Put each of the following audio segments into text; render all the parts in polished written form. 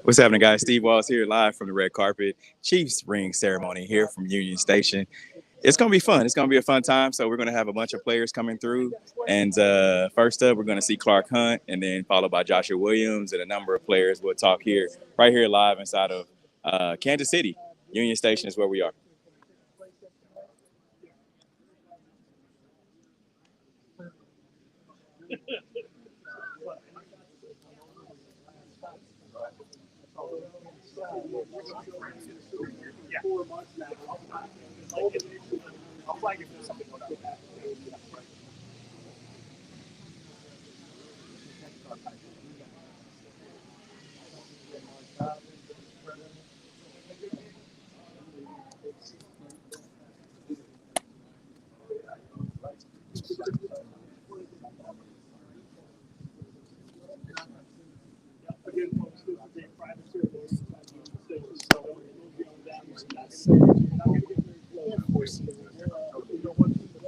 What's happening, guys? Steve Walls here, live from the red carpet Chiefs ring ceremony here from Union Station. It's going to be fun. It's going to be a fun time. So we're going to have a bunch of players coming through. And first up, we're going to see Clark Hunt, and then followed by Joshua Williams and a number of players. We'll talk here, right here live inside of Kansas City. Union Station is where we are.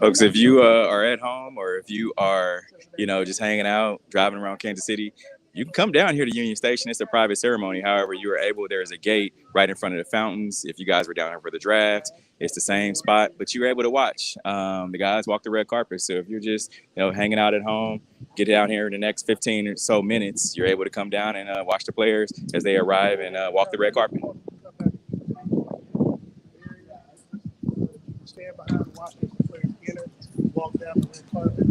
Folks, if you are at home or if you are, just hanging out, driving around Kansas City, you can come down here to Union Station. It's a private ceremony. However, you are able, there's a gate right in front of the fountains. If you guys were down here for the draft, it's the same spot, but you're able to watch. The guys walk the red carpet. So if you're just, hanging out at home, get down here in the next 15 or so minutes, you're able to come down and watch the players as they arrive and walk the red carpet. Stand behind and watch the players enter, walk down the red carpet.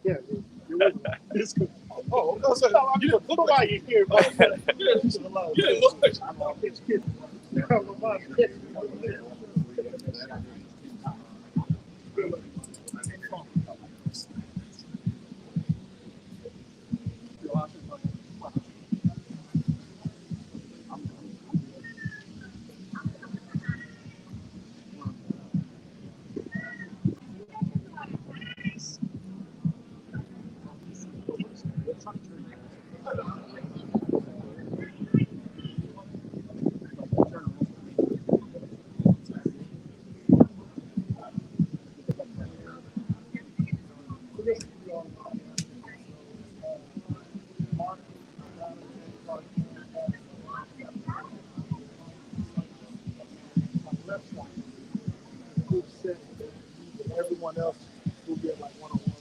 Yeah, oh, no, so you look why you're here, but everyone else will get like one-on-one.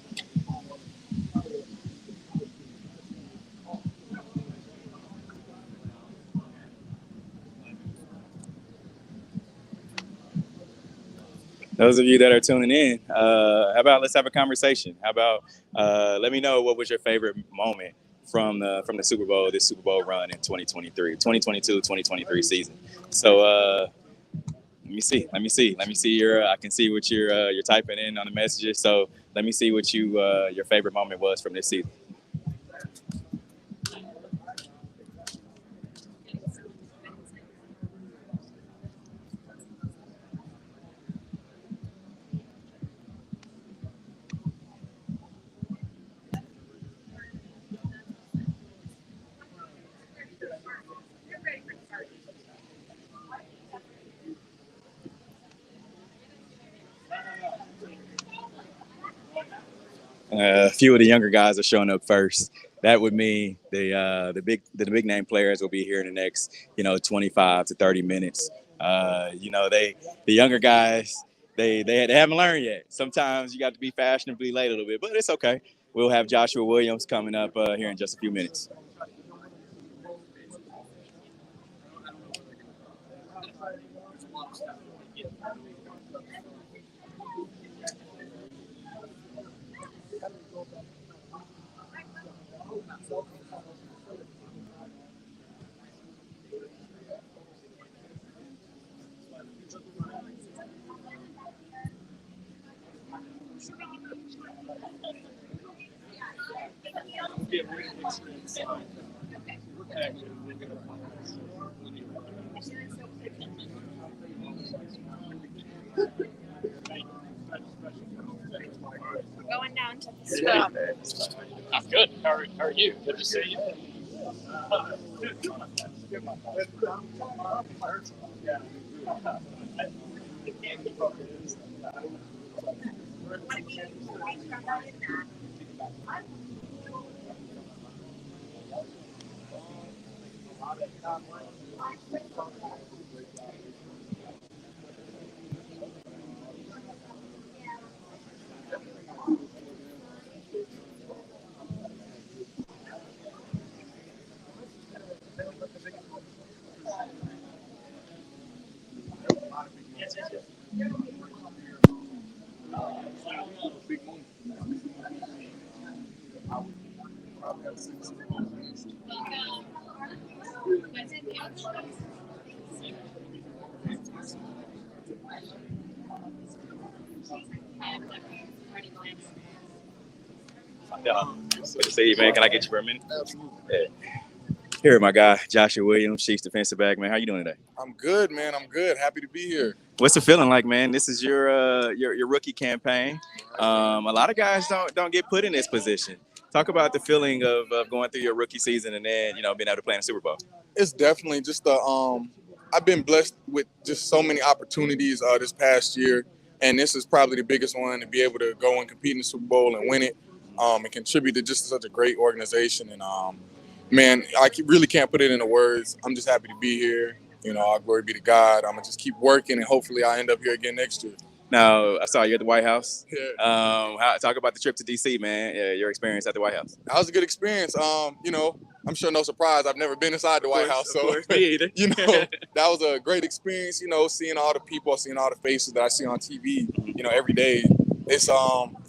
Those of you that are tuning in, how about let's have a conversation? How about let me know what was your favorite moment from the Super Bowl, this Super Bowl run in 2023, 2022, 2023 season. So Let me see. Let me see your. I can see what you're typing in on the messages. So let me see what your favorite moment was from this season. A few of the younger guys are showing up first. That would mean the big name players will be here in the next 25 to 30 minutes. The younger guys they haven't learned yet. Sometimes you got to be fashionably late a little bit, but it's okay. We'll have Joshua Williams coming up here in just a few minutes. Going down to the stop. I'm good. How are you? Good to see you. Yeah. Good to see you, man. Can I get you for a minute? Absolutely. Yeah. Here, my guy, Joshua Williams, Chiefs defensive back, man. How you doing today? I'm good, man. I'm good. Happy to be here. What's the feeling like, man? This is your rookie campaign. A lot of guys don't get put in this position. Talk about the feeling of going through your rookie season and then being able to play in the Super Bowl. It's definitely just I've been blessed with just so many opportunities this past year, and this is probably the biggest one to be able to go and compete in the Super Bowl and win it, and contribute to just such a great organization. And man, really can't put it into words. I'm just happy to be here. All glory be to God. I'm gonna just keep working, and hopefully I end up here again next year. Now, I saw you at the White House. Yeah. Talk about the trip to DC, man. Your experience at the White House. That was a good experience. I'm sure no surprise. I've never been inside the White House, so me either. that was a great experience. Seeing all the people, seeing all the faces that I see on TV, every day. It's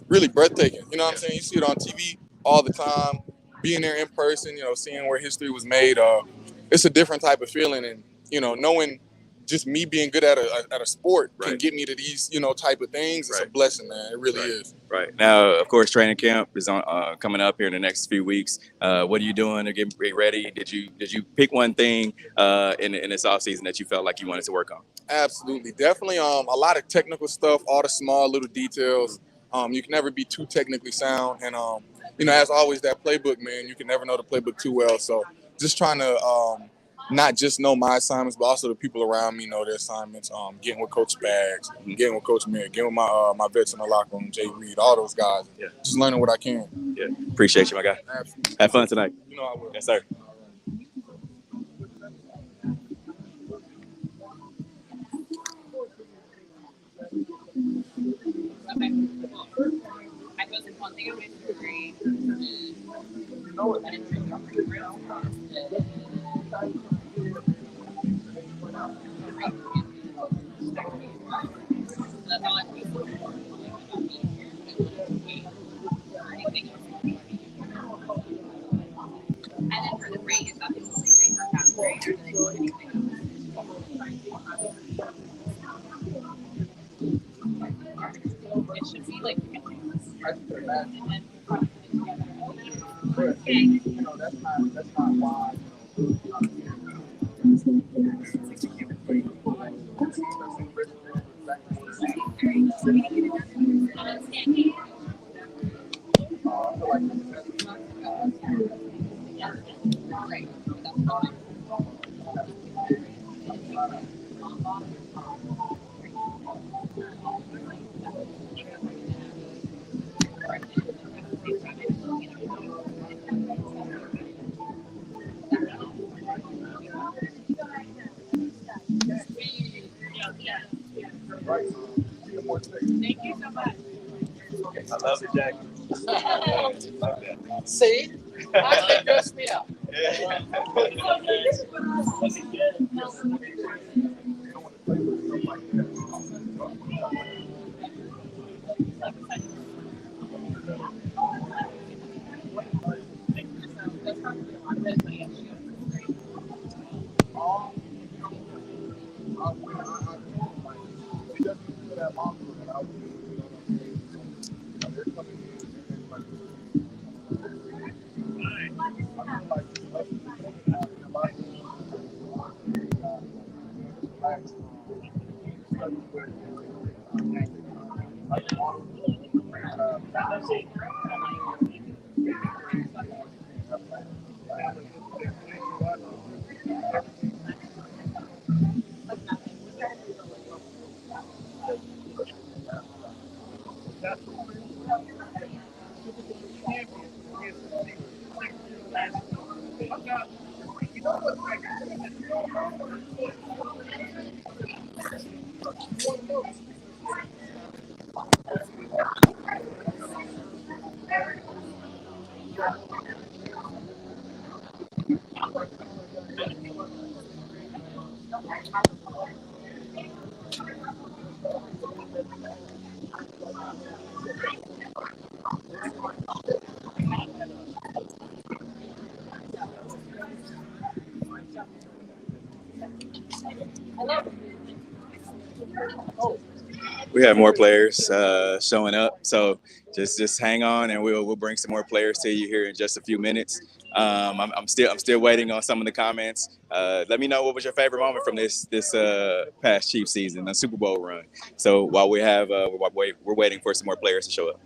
really breathtaking. You know what I'm saying? You see it on TV all the time. Being there in person, seeing where history was made. It's a different type of feeling, and knowing just me being good at a sport can get me to these type of things. It's a blessing, man. It really is. Right now, of course, training camp is on coming up here in the next few weeks. What are you doing to get ready? Did you pick one thing in this offseason that you felt like you wanted to work on? Absolutely, definitely. A lot of technical stuff, all the small little details. You can never be too technically sound, and as always, that playbook, man. You can never know the playbook too well. So just trying to not just know my assignments, but also the people around me know their assignments. Getting with Coach Spags, getting with Coach Mir, getting with my vets in the locker room, Jay Reed, all those guys. Yeah. Just learning what I can. Yeah. Appreciate you, my guy. Absolutely. Have fun tonight. I will. Yes, sir. Okay. I wasn't one thing I went to agree. I didn't drink coffee real. That's all I and then for the ring, it's obviously safer, not great. I really want anything. I can imagine. and then put it together. But, Okay. that's not why. Thank you so much. I love the jacket. Love that. See? I dressed me up. We have more players showing up, so just hang on, and we'll bring some more players to you here in just a few minutes. I'm still waiting on some of the comments. Let me know what was your favorite moment from this past Chiefs season, the Super Bowl run. So while we're waiting for some more players to show up.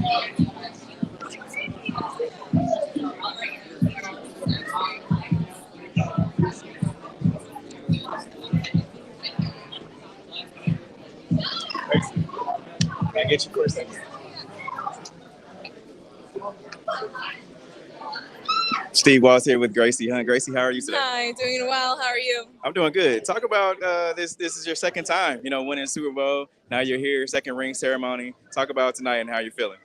Can I get you for a second? Steve Walls here with Gracie Hunt. Gracie, how are you today? Hi, doing well. How are you? I'm doing good. Talk about this. This is your second time, winning Super Bowl. Now you're here, second ring ceremony. Talk about tonight and how you're feeling.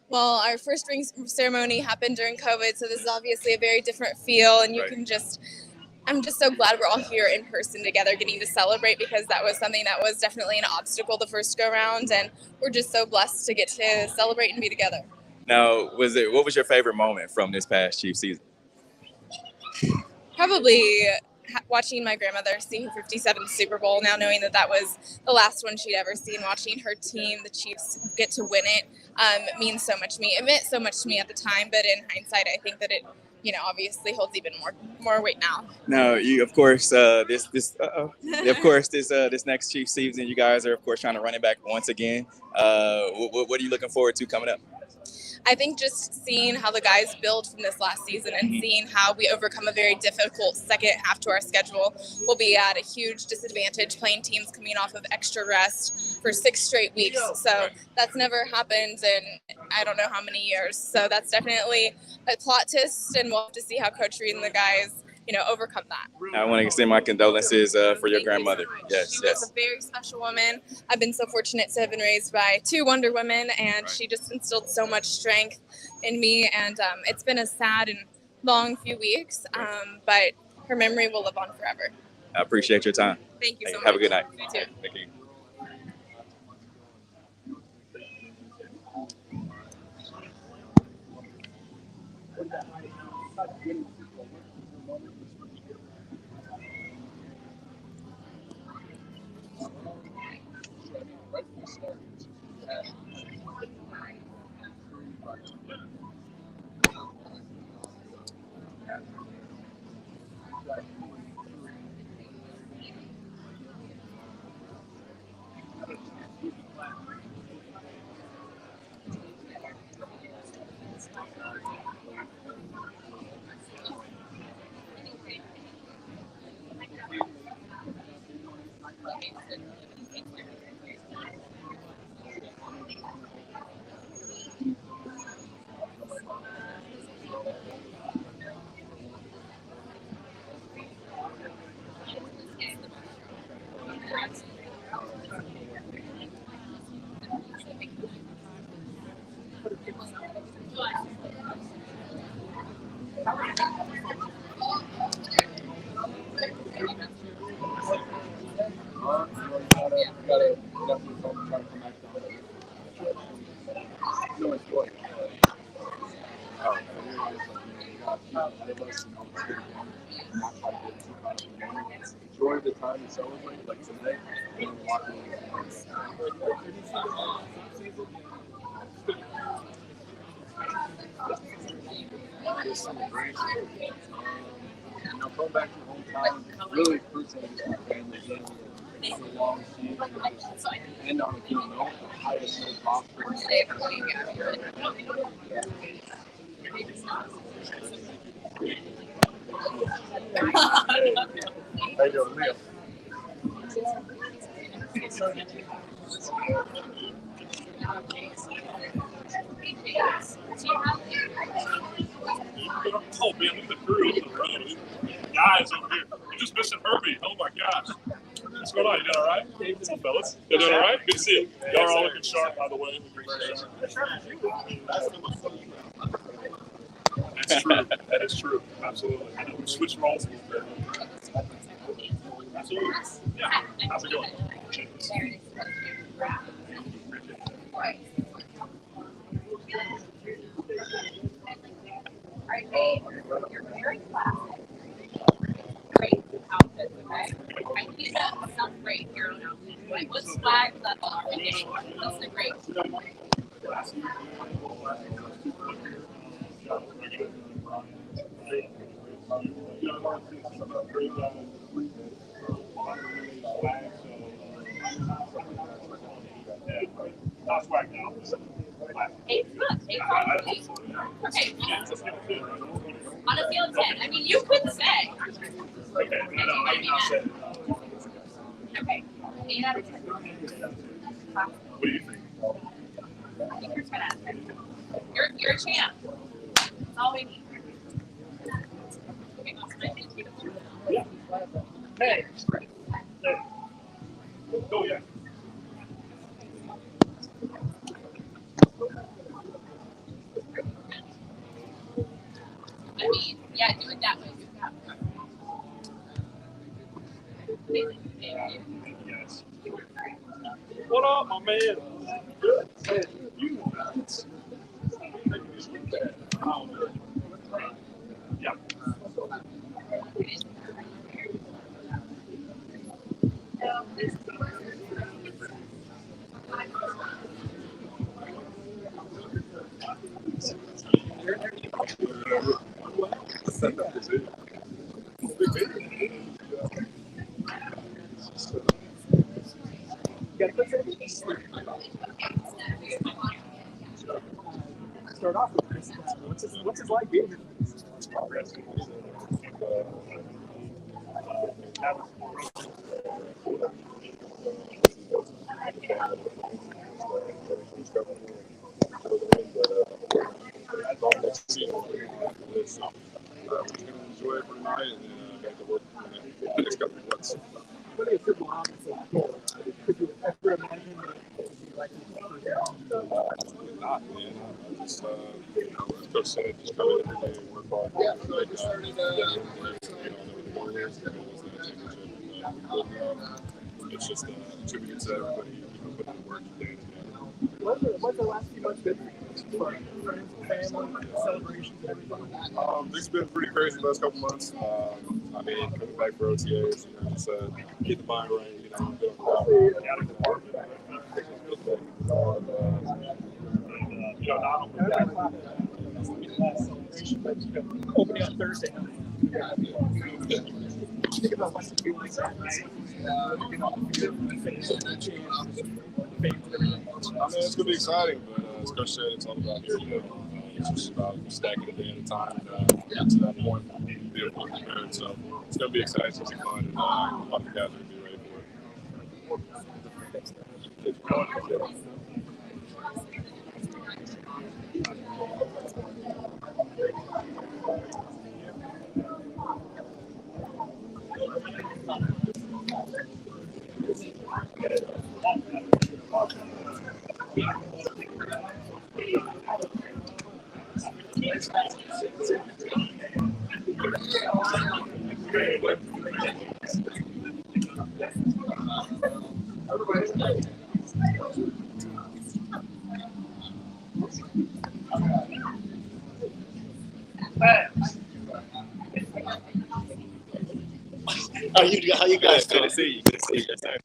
Well, our first ring ceremony happened during COVID, so this is obviously a very different feel, and I'm just so glad we're all here in person together getting to celebrate, because that was something that was definitely an obstacle the first go round, and we're just so blessed to get to celebrate and be together. Now, what was your favorite moment from this past Chiefs season? Probably watching my grandmother see her 57th Super Bowl, now knowing that was the last one she'd ever seen, watching her team, the Chiefs, get to win it, means so much to me. It meant so much to me at the time, but in hindsight, I think that it, obviously holds even more weight now. Now, you, of course, this next Chiefs season, you guys are, of course, trying to run it back once again. What are you looking forward to coming up? I think just seeing how the guys build from this last season and seeing how we overcome a very difficult second half to our schedule will be at a huge disadvantage, playing teams coming off of extra rest for 6 straight weeks. So that's never happened in I don't know how many years. So that's definitely a plot twist, and we'll have to see how Coach Reed and the guys overcome that. I want to extend my condolences for your grandmother. Yes, she was a very special woman. I've been so fortunate to have been raised by 2 Wonder Women, and she just instilled so much strength in me. And it's been a sad and long few weeks, but her memory will live on forever. I appreciate your time. Thank you so much. Have a good night. You too. Thank you. Enjoy the time to celebrate, like tonight, and walking this celebration. Come back to your hometown, really appreciate your family again. It's a long season, just end on a good note, the highest note possible. How you doing, Leo? Oh man, look at the crew over the road. Guys over here. You're just missing Herbie. Oh my gosh. What's going on? You doing all right? What's up, fellas? You doing all right? Good to see you. Y'all are all looking sharp, by the way. That's true. That is true. Absolutely. I know we switched roles a little bit. Absolutely. Yeah. How's it going? You're very classic. Great outfits, okay? I need some great hero outfits. Like, what's swag level are we getting? What's the great? Hey, it's good. Exactly. Okay. On a scale of 10, I mean, you could say. Okay, I'm not saying. Okay. 8 out of 10. What do you think? I think you're 10 out of 10. You're a champ. That's all we need. Okay, awesome. I think you. Hey. Oh, yeah. I mean, yeah, do it that way. Do it that way. Yes. What up, my man? Good. You yeah. Start off with this. What's his like being here? Enjoy it for tonight and then back to work for the next couple of months. What is football offense like? Could you ever imagine that it would be like Not, man. I just, as Coach said, just come in every day and work hard. Yeah, so I just started, it's just a tribute to everybody putting in work day to day. What's the last few months been for you? Friends, family, celebrations, everything? It's been pretty crazy the last couple months. I mean, coming back for OTAs, just get the mind right, doing Opening on Thursday. Think about what's it feel like that night. Looking on the field, finish the chance, I mean, it's going to be exciting, but as Coach said, it's all about it's just about stacking a day at a time and get to that point and be able to prepare. So it's going to be exciting, it's going to be fun, and a lot of guys are going to be ready for it. How you guys? Good to see you. Good to see you. Yes, sir.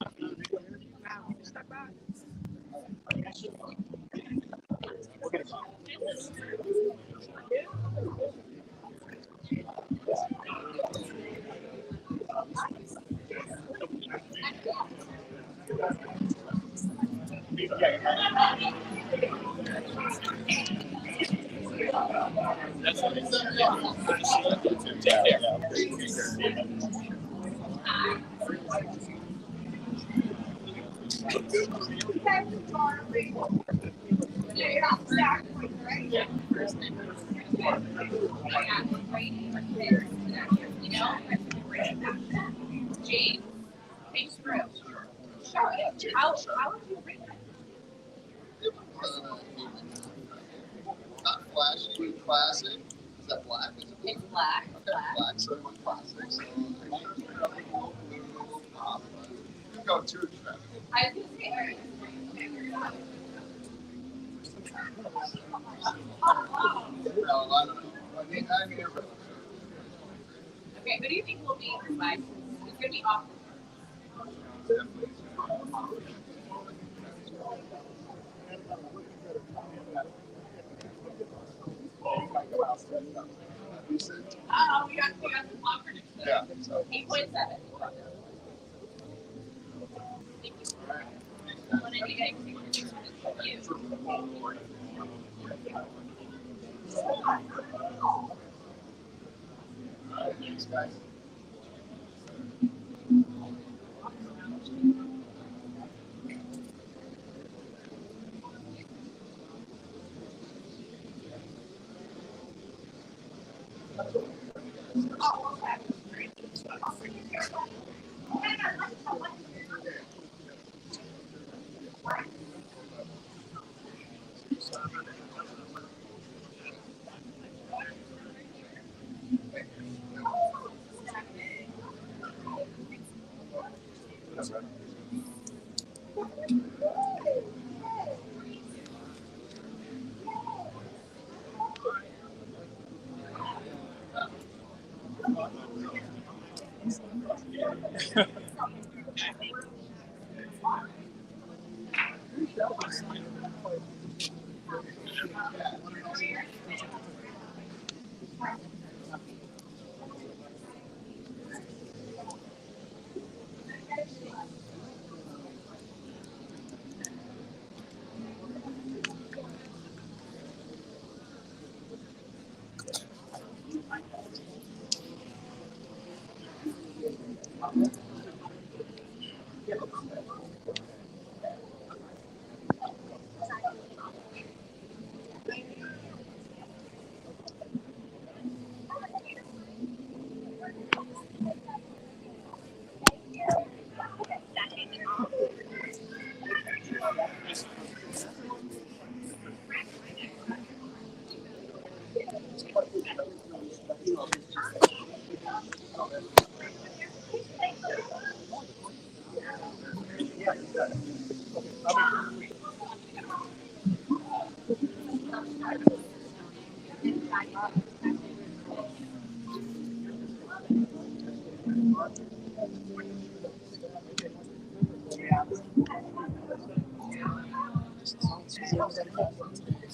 James, hey, screw. How would you rate that? Not flashy, classic. Is that black? It's black. Okay, black. So it was classic. So you go too expensive. I was gonna say, No, I don't know. I mean, okay, who do you think will be this life? It's gonna be awesome. Oh, we got the block prediction. Yeah. So. 8.7. Thank you. What did you guys think? You.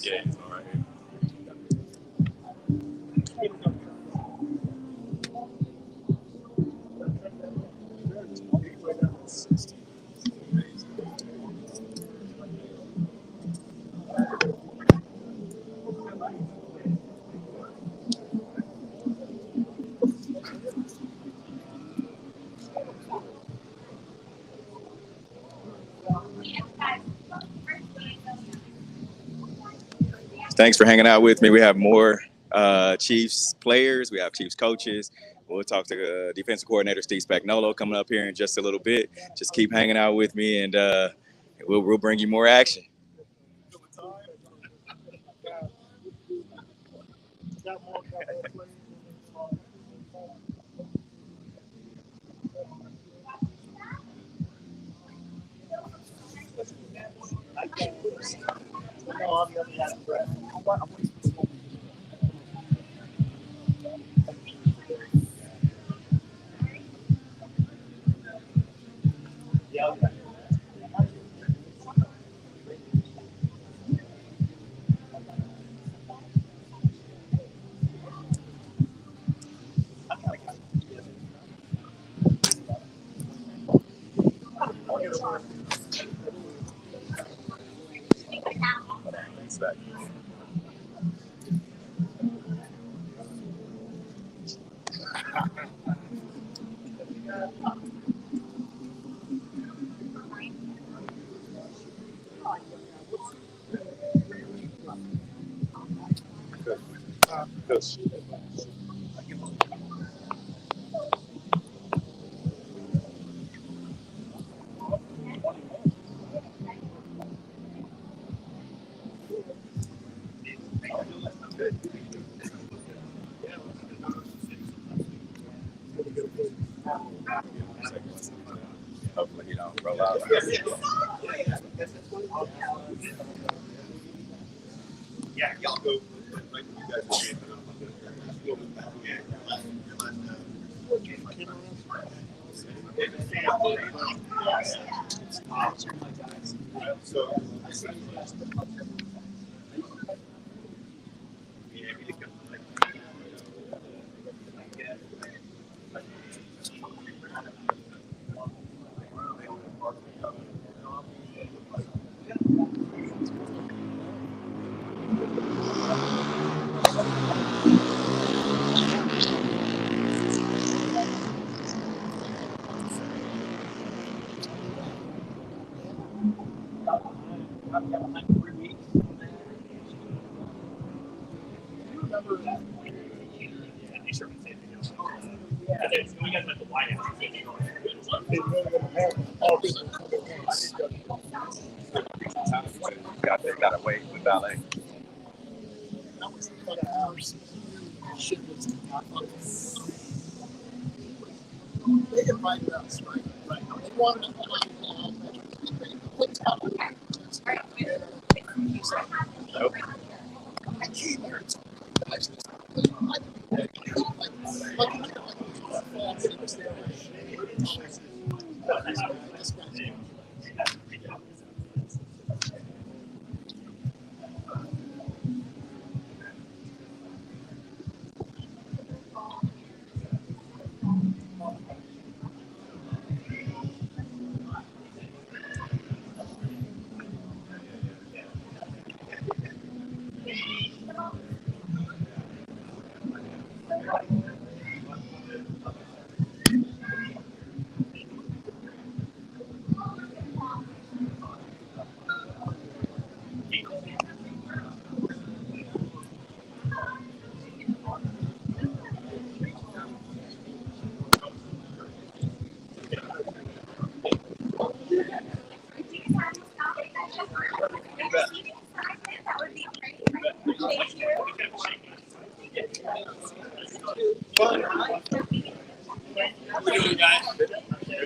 Yeah, he's all right. Thanks for hanging out with me. We have more Chiefs players. We have Chiefs coaches. We'll talk to defensive coordinator Steve Spagnuolo coming up here in just a little bit. Just keep hanging out with me, and we'll bring you more action. Hopefully, roll out. Yeah, y'all go. Gotta wait with ballet. They invited us, right? They wanted to Nope. I came here to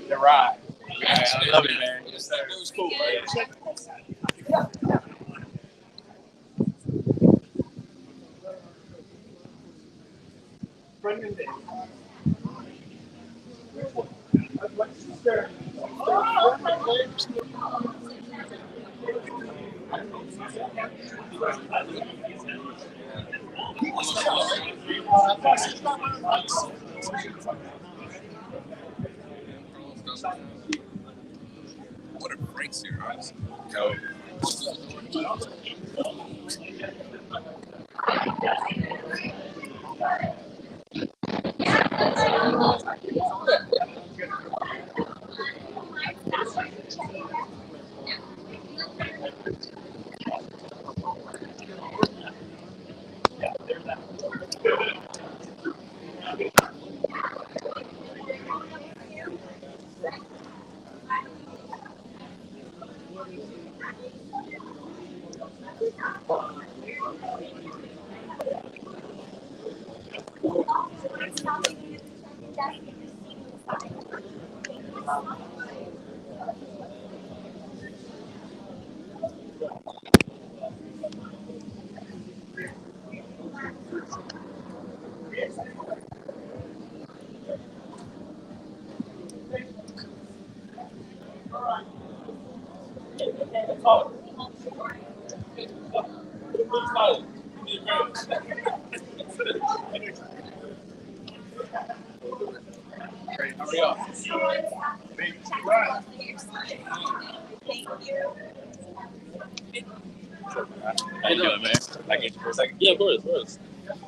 The ride. Yeah, I love it, man. It was cool, man. What a break here, honestly. Yo. How you doing, man? I get you for a second. Yeah, of course.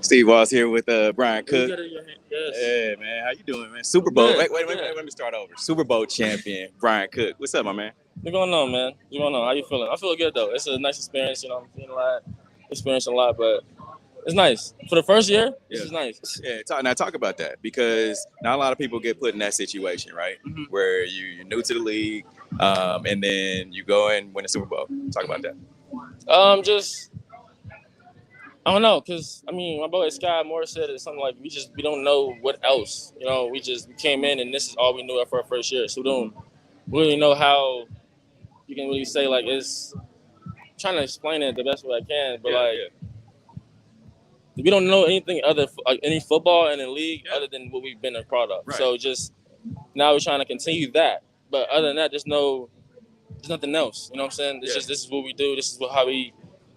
Steve Walls here with Brian Cook. You got it in your hand. Yes. Yeah, man. How you doing, man? Super Bowl. Good. Wait. Let me start over. Super Bowl champion Brian Cook. What's up, my man? What's going on, man? What's going on? How you feeling? I feel good though. It's a nice experience. You know, I'm feeling a lot, experiencing a lot, but it's nice for the first year. This is nice. Yeah, talk about that, because not a lot of people get put in that situation, right? Mm-hmm. Where you're new to the league, and then you go and win a Super Bowl. Talk about that. Just I don't know, cause I mean, my boy Sky Moore said it's something like we don't know what else. You know, we came in and this is all we knew for our first year, so we don't really know how you can really say like it's. I'm trying to explain it the best way I can, but we don't know anything other like any football in the league other than what we've been a part of. Right. So just now we're trying to continue that. But other than that, there's nothing else. You know what I'm saying? It's just this is what we do. This is how we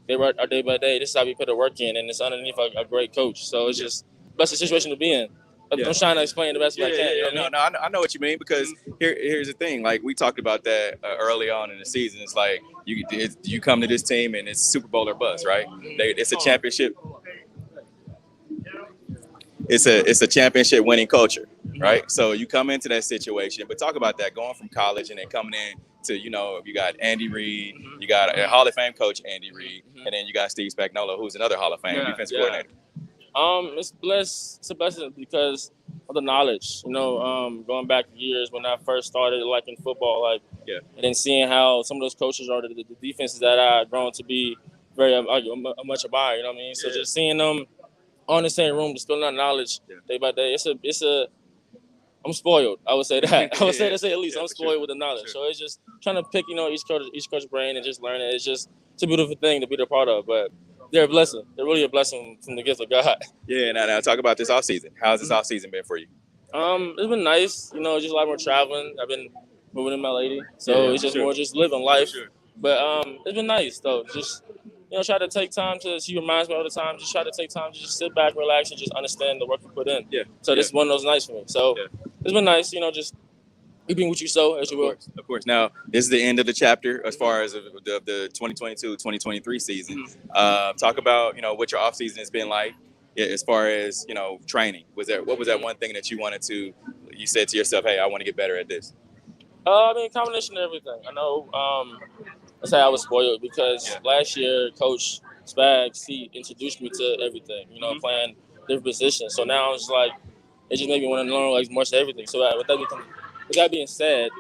work our day by day. This is how we put the work in, and it's underneath a great coach. So it's just best situation to be in. I'm trying to explain the best way I can. You know what I mean? I know what you mean, because here's the thing. Like, we talked about that early on in the season. It's like you come to this team and it's Super Bowl or bust, right? It's a championship. It's a championship winning culture, right? So you come into that situation, but talk about that, going from college and then coming in to, you got Andy Reid, you got a Hall of Fame coach, Andy Reid, and then you got Steve Spagnuolo, who's another Hall of Fame defensive coordinator. It's blessed. It's a blessing because of the knowledge. Going back years when I first started liking football, and then seeing how some of those coaches are the defenses that I've grown to be very much admire. You know what I mean? So just seeing them on the same room, distilling that knowledge day by day. I'm spoiled. I would say that. I would say to say at least I'm spoiled with the knowledge. So it's just trying to pick, each coach's brain and just learn it. It's a beautiful thing to be a part of. But they're a blessing. They're really a blessing from the gift of God. Yeah. Now talk about this offseason. How's this offseason been for you? It's been nice. Just a lot more traveling. I've been moving with my lady, so it's just more just living life. But it's been nice though. Just try to take time to. She reminds me all the time. Just try to take time to just sit back, relax, and just understand the work you put in. Yeah. So this is one of those nights for me. So it's been nice. Just reaping what you sow, as you will. Of course. Now this is the end of the chapter as far as the 2022-2023 season. Talk about what your offseason has been like. As far as training, what was that one thing that you said to yourself, hey, I want to get better at this? Combination of everything. I know. Let's say I was spoiled because last year, Coach Spags, he introduced me to everything. Playing different positions. So now it's like it just made me want to learn much of everything. So with that being said,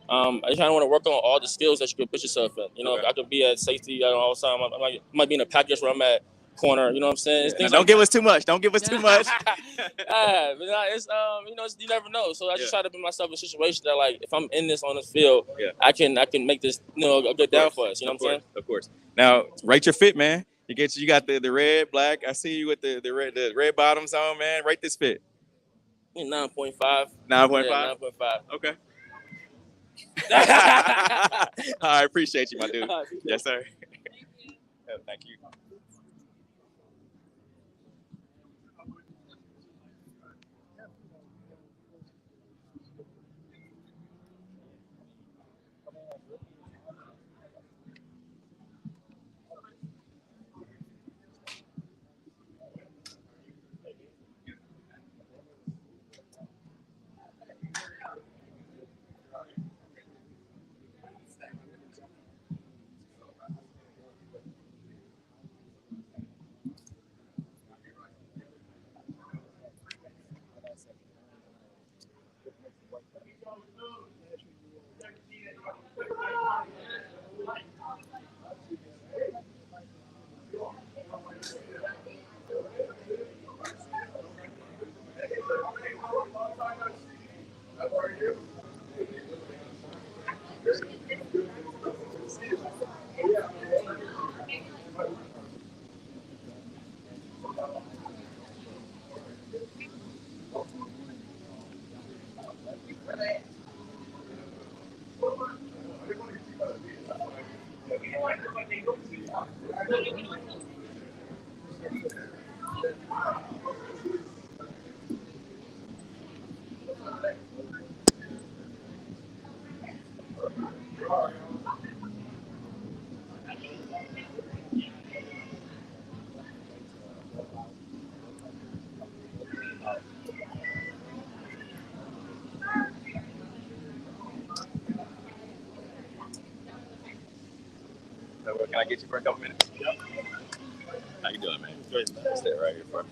I kind of want to work on all the skills that you can put yourself in. If I could be at safety all the time, I might be in a package where I'm at corner. You know what I'm saying? Don't give us too much. Don't give us too much. But you never know. So I just try to put myself in a situation that if I'm in this on this field, I can make this a good down for us. You know what I'm saying? Of course. Now rate your fit, man. You got the red, black. I see you with the red bottoms on, man. Rate this fit. 9.5. 9.5. Yeah, 9.5. Okay. I appreciate you, my dude. Yes, sir. Thank you. Can I get you for a couple minutes? Yep. How you doing, man? Great, man. Stay right here for me.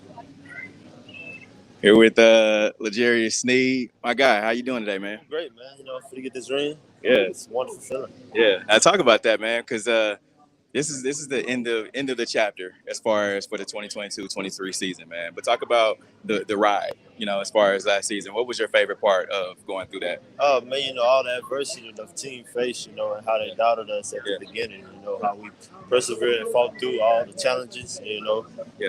Here with L'Jarius Sneed, my guy. How you doing today, man? Great, man. For to get this ring, yeah, it's a wonderful feeling. Yeah, I talk about that, man, because this is the end of the chapter as far as for the 2022-23 season, man. But talk about the ride, as far as last season. What was your favorite part of going through that? Oh man, all the adversity the team faced, and how they doubted us at the beginning. How we persevered and fought through all the challenges.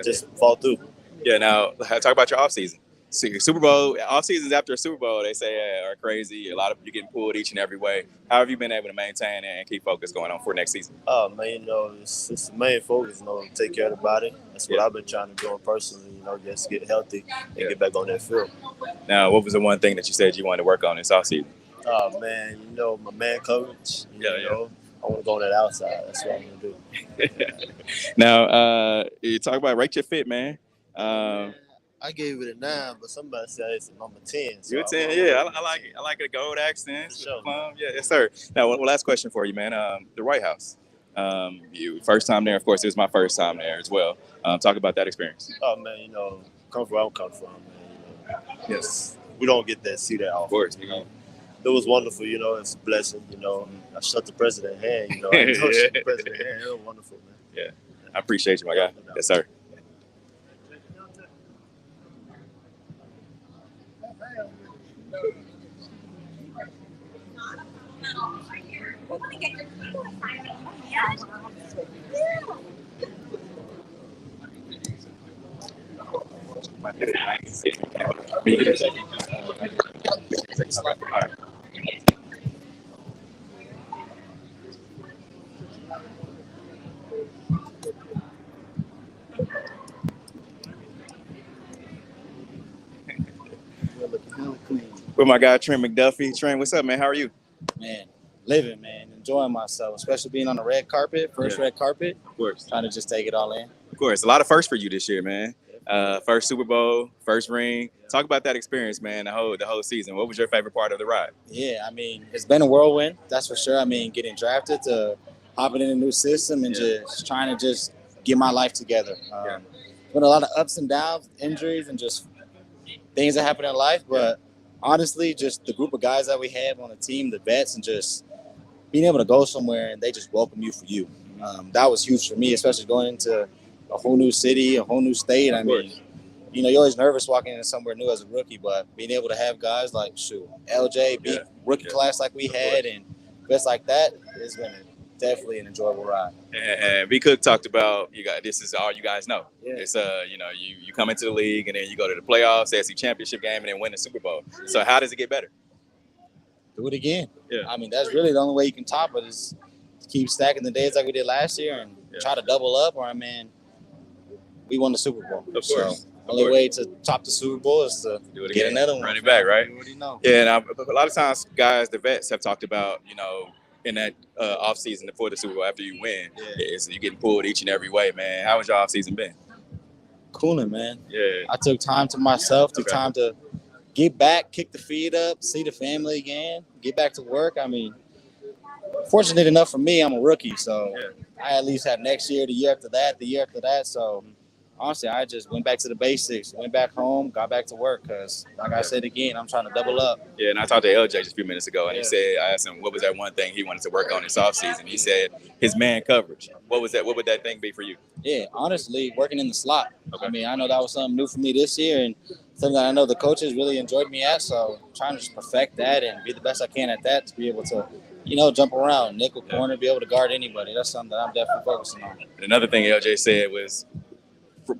Just fought through. Yeah. Now talk about your off season. Super Bowl off seasons after a Super Bowl, they say are crazy. A lot of you getting pulled each and every way. How have you been able to maintain and keep focus going on for next season? Oh man, it's the main focus. Take care of the body. That's what I've been trying to do personally. Just get healthy and get back on that field. Now, what was the one thing that you said you wanted to work on this off season? Oh man, my man coverage. I want to go on that outside. That's what I'm gonna do. Now, you talk about rate your fit, man. I gave it a 9, but somebody said it's a number 10. So you're 10, yeah. I like it. I like the gold accents. Sure. Yeah, yes, sir. Now, one last question for you, man. The White House. You first time there, of course. It was my first time there as well. Talk about that experience. Oh man, come from where I'm come from, man. Yes, we don't get that see that often. Of course, It was wonderful, it's a blessing, I shut the president's hand, I didn't know shut the president's hand. It was wonderful, man. Yeah, I appreciate you, my guy. Yes, sir. With my guy Trent McDuffie. Trent, what's up, man? How are you? Man, living, man, enjoying myself, especially being on the red carpet, red carpet. Of course. Trying to just take it all in. Of course. A lot of firsts for you this year, man. First Super Bowl, first ring. Talk about that experience, man, the whole season. What was your favorite part of the ride? Yeah, I mean, it's been a whirlwind, that's for sure. I mean, getting drafted to hopping in a new system and just trying to just get my life together. It's been a lot of ups and downs, injuries, and just things that happen in life, but honestly, just the group of guys that we have on the team, the vets, and just being able to go somewhere and they just welcome you for you. That was huge for me, especially going into a whole new city, a whole new state. I mean, you're always nervous walking into somewhere new as a rookie, but being able to have guys like, LJ, rookie class like we had, and vets like that, has been definitely an enjoyable ride. And B Cook talked about this is all you guys know. Yeah. It's you come into the league and then you go to the playoffs, AFC Championship game, and then win the Super Bowl. So how does it get better? Do it again. Yeah. I mean, that's really the only way you can top it is to keep stacking the days like we did last year and try to double up. Or we won the Super Bowl. Of course. So the only way to top the Super Bowl is to get another one. Run it back, right? What do you know? Yeah, and a lot of times, guys, the vets have talked about, in that off season before the Super Bowl, after you win, you're getting pulled each and every way, man. How has your off season been? Cooling, man. Yeah. I took time to myself, took time to get back, kick the feet up, see the family again, get back to work. I mean, fortunate enough for me, I'm a rookie, so I at least have next year, the year after that. So honestly, I just went back to the basics, went back home, got back to work because, like I said again, I'm trying to double up. Yeah, and I talked to LJ just a few minutes ago, and he said, I asked him what was that one thing he wanted to work on this offseason. He said his man coverage. What was that? What would that thing be for you? Yeah, honestly, working in the slot. Okay. I mean, I know that was something new for me this year, and something that I know the coaches really enjoyed me at. So trying to just perfect that and be the best I can at that to be able to, jump around, nickel corner, be able to guard anybody. That's something that I'm definitely focusing on. Another thing LJ said was,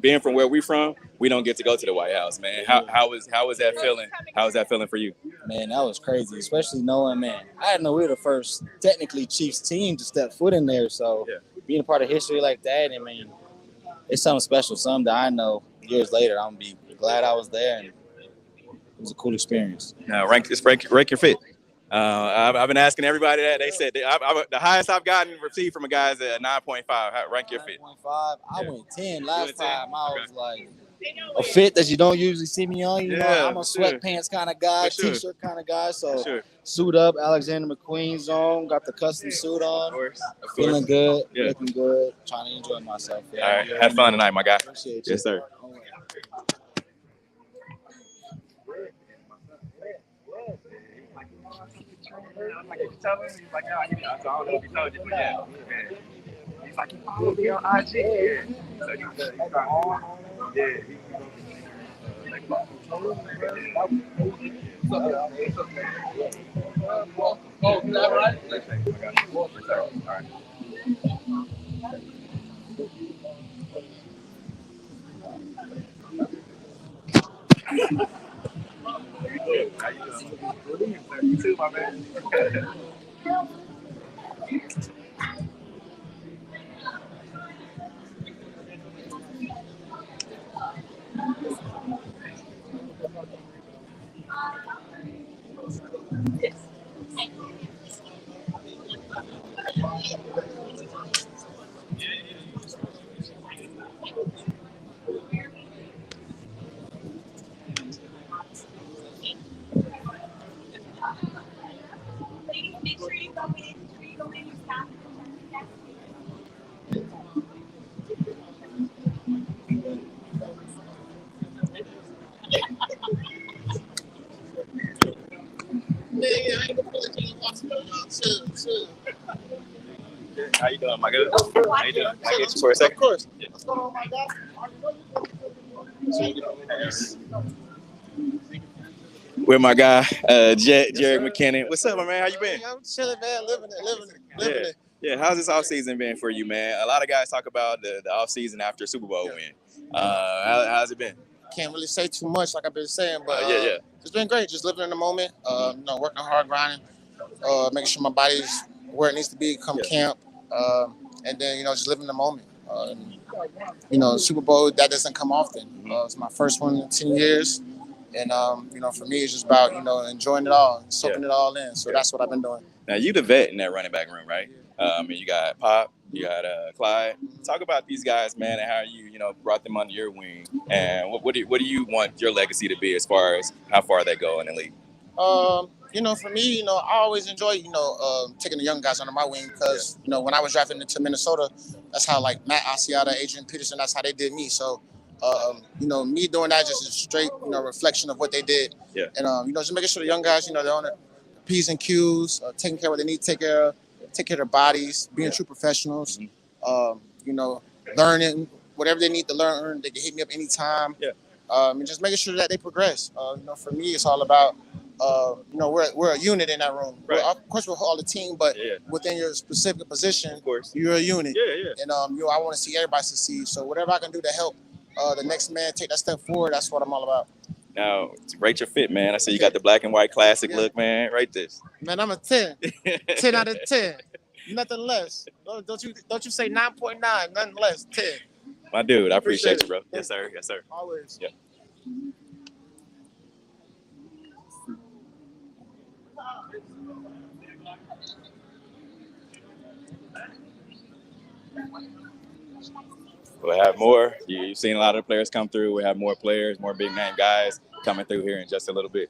being from where we from, we don't get to go to the White House, man. How was that feeling? How was that feeling for you? Man, that was crazy, especially knowing, I didn't know we were the first technically Chiefs team to step foot in there. So being a part of history like that, it's something special, something that I know years later I'm gonna be glad I was there, and it was a cool experience. Now, rank your fit. I've been asking everybody that. They said the highest I've gotten received from a guy is a 9.5. Rank your fit. 9.5. I went 10 last time. I was like a fit that you don't usually see me on. I'm a sweatpants kind of guy, t-shirt kind of guy. So suit up, Alexander McQueen zone. Got the custom suit on. Of course. Feeling good, looking good, trying to enjoy myself. All right, have fun tonight, my guy. Appreciate you. Yes, sir. Like, if you tell him, he's like, no, I don't know if he told you, but yeah. He's like, he followed me on IG. Yeah. So he's got on. Yeah. Oh, is that right? All right. How you doing? You too, my man. How you doing, my good? How you doing? Can I get you for a second? Of course. Yeah. What's going on, my guy? With my guy, Jared McKinnon. What's up, my man? How you been? I'm chilling, man. Living it. Yeah, how's this offseason been for you, man? A lot of guys talk about the offseason after Super Bowl win. How's it been? Can't really say too much, like I've been saying, but Yeah. it's been great. Just living in the moment. Working hard, grinding, making sure my body's where it needs to be come camp, and then just living in the moment. Super Bowl that doesn't come often. It's my first one in 10 years, and for me, it's just about enjoying it all, soaking it all in. So that's what I've been doing. Now you the vet in that running back room, right? You got Pop, you got Clyde. Talk about these guys, man, and how you brought them under your wing, and what do you want your legacy to be as far as how far they go in the league? For me, I always enjoy, taking the young guys under my wing because, when I was drafted into Minnesota, that's how like Matt Asiata, Adrian Peterson, that's how they did me. So, me doing that just is straight, reflection of what they did. Yeah. And, just making sure the young guys, they're on the P's and Q's, taking care of what they need to take care of their bodies, being true professionals, learning whatever they need to learn. They can hit me up anytime. Yeah. And just making sure that they progress. For me, it's all about, we're a unit in that room. Right. Of course, we're all the team, but within your specific position, of course, you're a unit. Yeah. And I want to see everybody succeed. So whatever I can do to help the next man take that step forward, that's what I'm all about. Now, rate your fit, man. I see you got the black and white classic look, man. Rate this. Man, I'm a 10. 10 out of 10. Nothing less. Don't you say 9.9, nothing less. 10. My dude, I appreciate you, bro. Yes, sir. Yes, sir. Always. Yeah. We'll have more. You've seen a lot of the players come through. We'll have more players, more big name guys coming through here in just a little bit.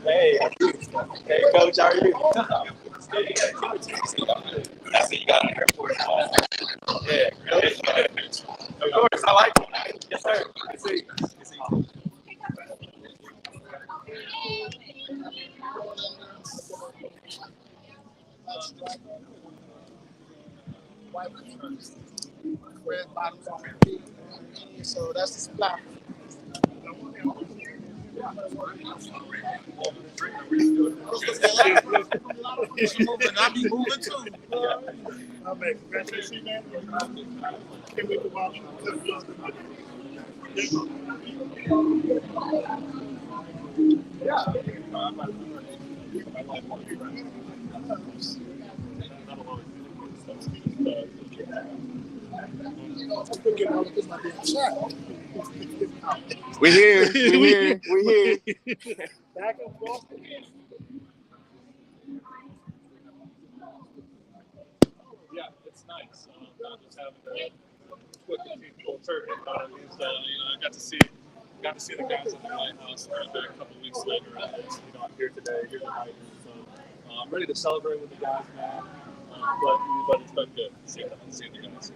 Hey, Coach, how are you? I see you got an airport. Yeah, of course, I like it. Yes, sir. I see. red bottoms on their feet. So that's the supply. I be moving too. We here. We here. We here. Back and forth. Yeah, it's nice. Just having a quick full turkey. So I got to see the guys at the lighthouse back a couple weeks later. I'm here today. Here tonight. So I'm ready to celebrate with the guys, man. But it's been good seeing the guys.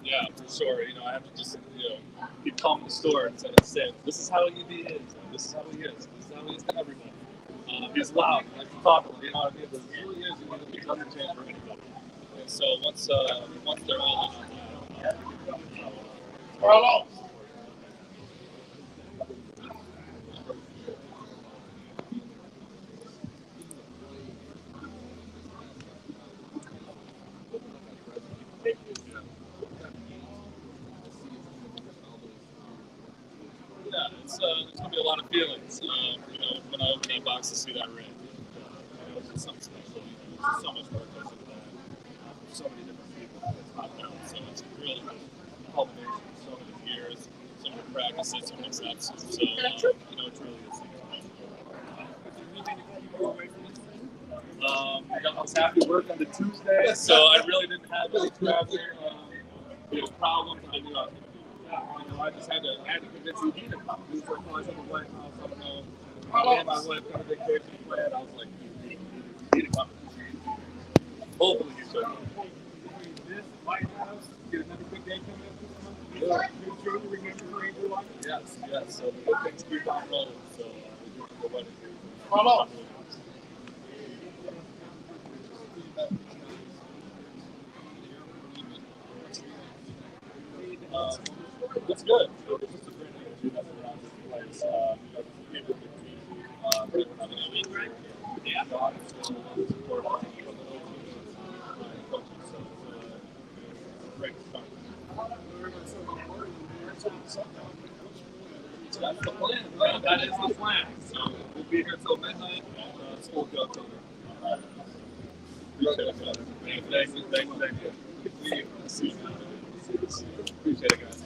Yeah, for sure. I have to just keep calm the store and say, this is how he is. This is how he is. This is how he is to everybody. He's loud, like to talk, you know what I mean? But he really is. He doesn't change for anybody. And so once they're all in, yeah, it's gonna be a lot of feelings. When I open that box to see that ring, it's just something special. There's so much work goes into that. So many different people. It's not done. So it's really a culmination of so many years, so many practices, so many steps. So it really is. I was happy to work on the Tuesday, so I really didn't have any travel problems. I knew I was going to do that. I just had to convince him to come. He was like, "Oh, I was at the White House. I don't know." Me and my wife got a vacation plan. I was like, "You need to come." Hopefully, you should. This White House, get another big day coming up. Yes. So the good things keep on rolling. So we're doing the wedding. Follow. It's good. It's just a great thing to do that around this place. People in the community, yeah, God is still support from the coaches. So it's a great start. So that's the plan. That is the plan. So we'll be here till midnight and school go till then. Appreciate it, guys. Thank you. Appreciate it, guys.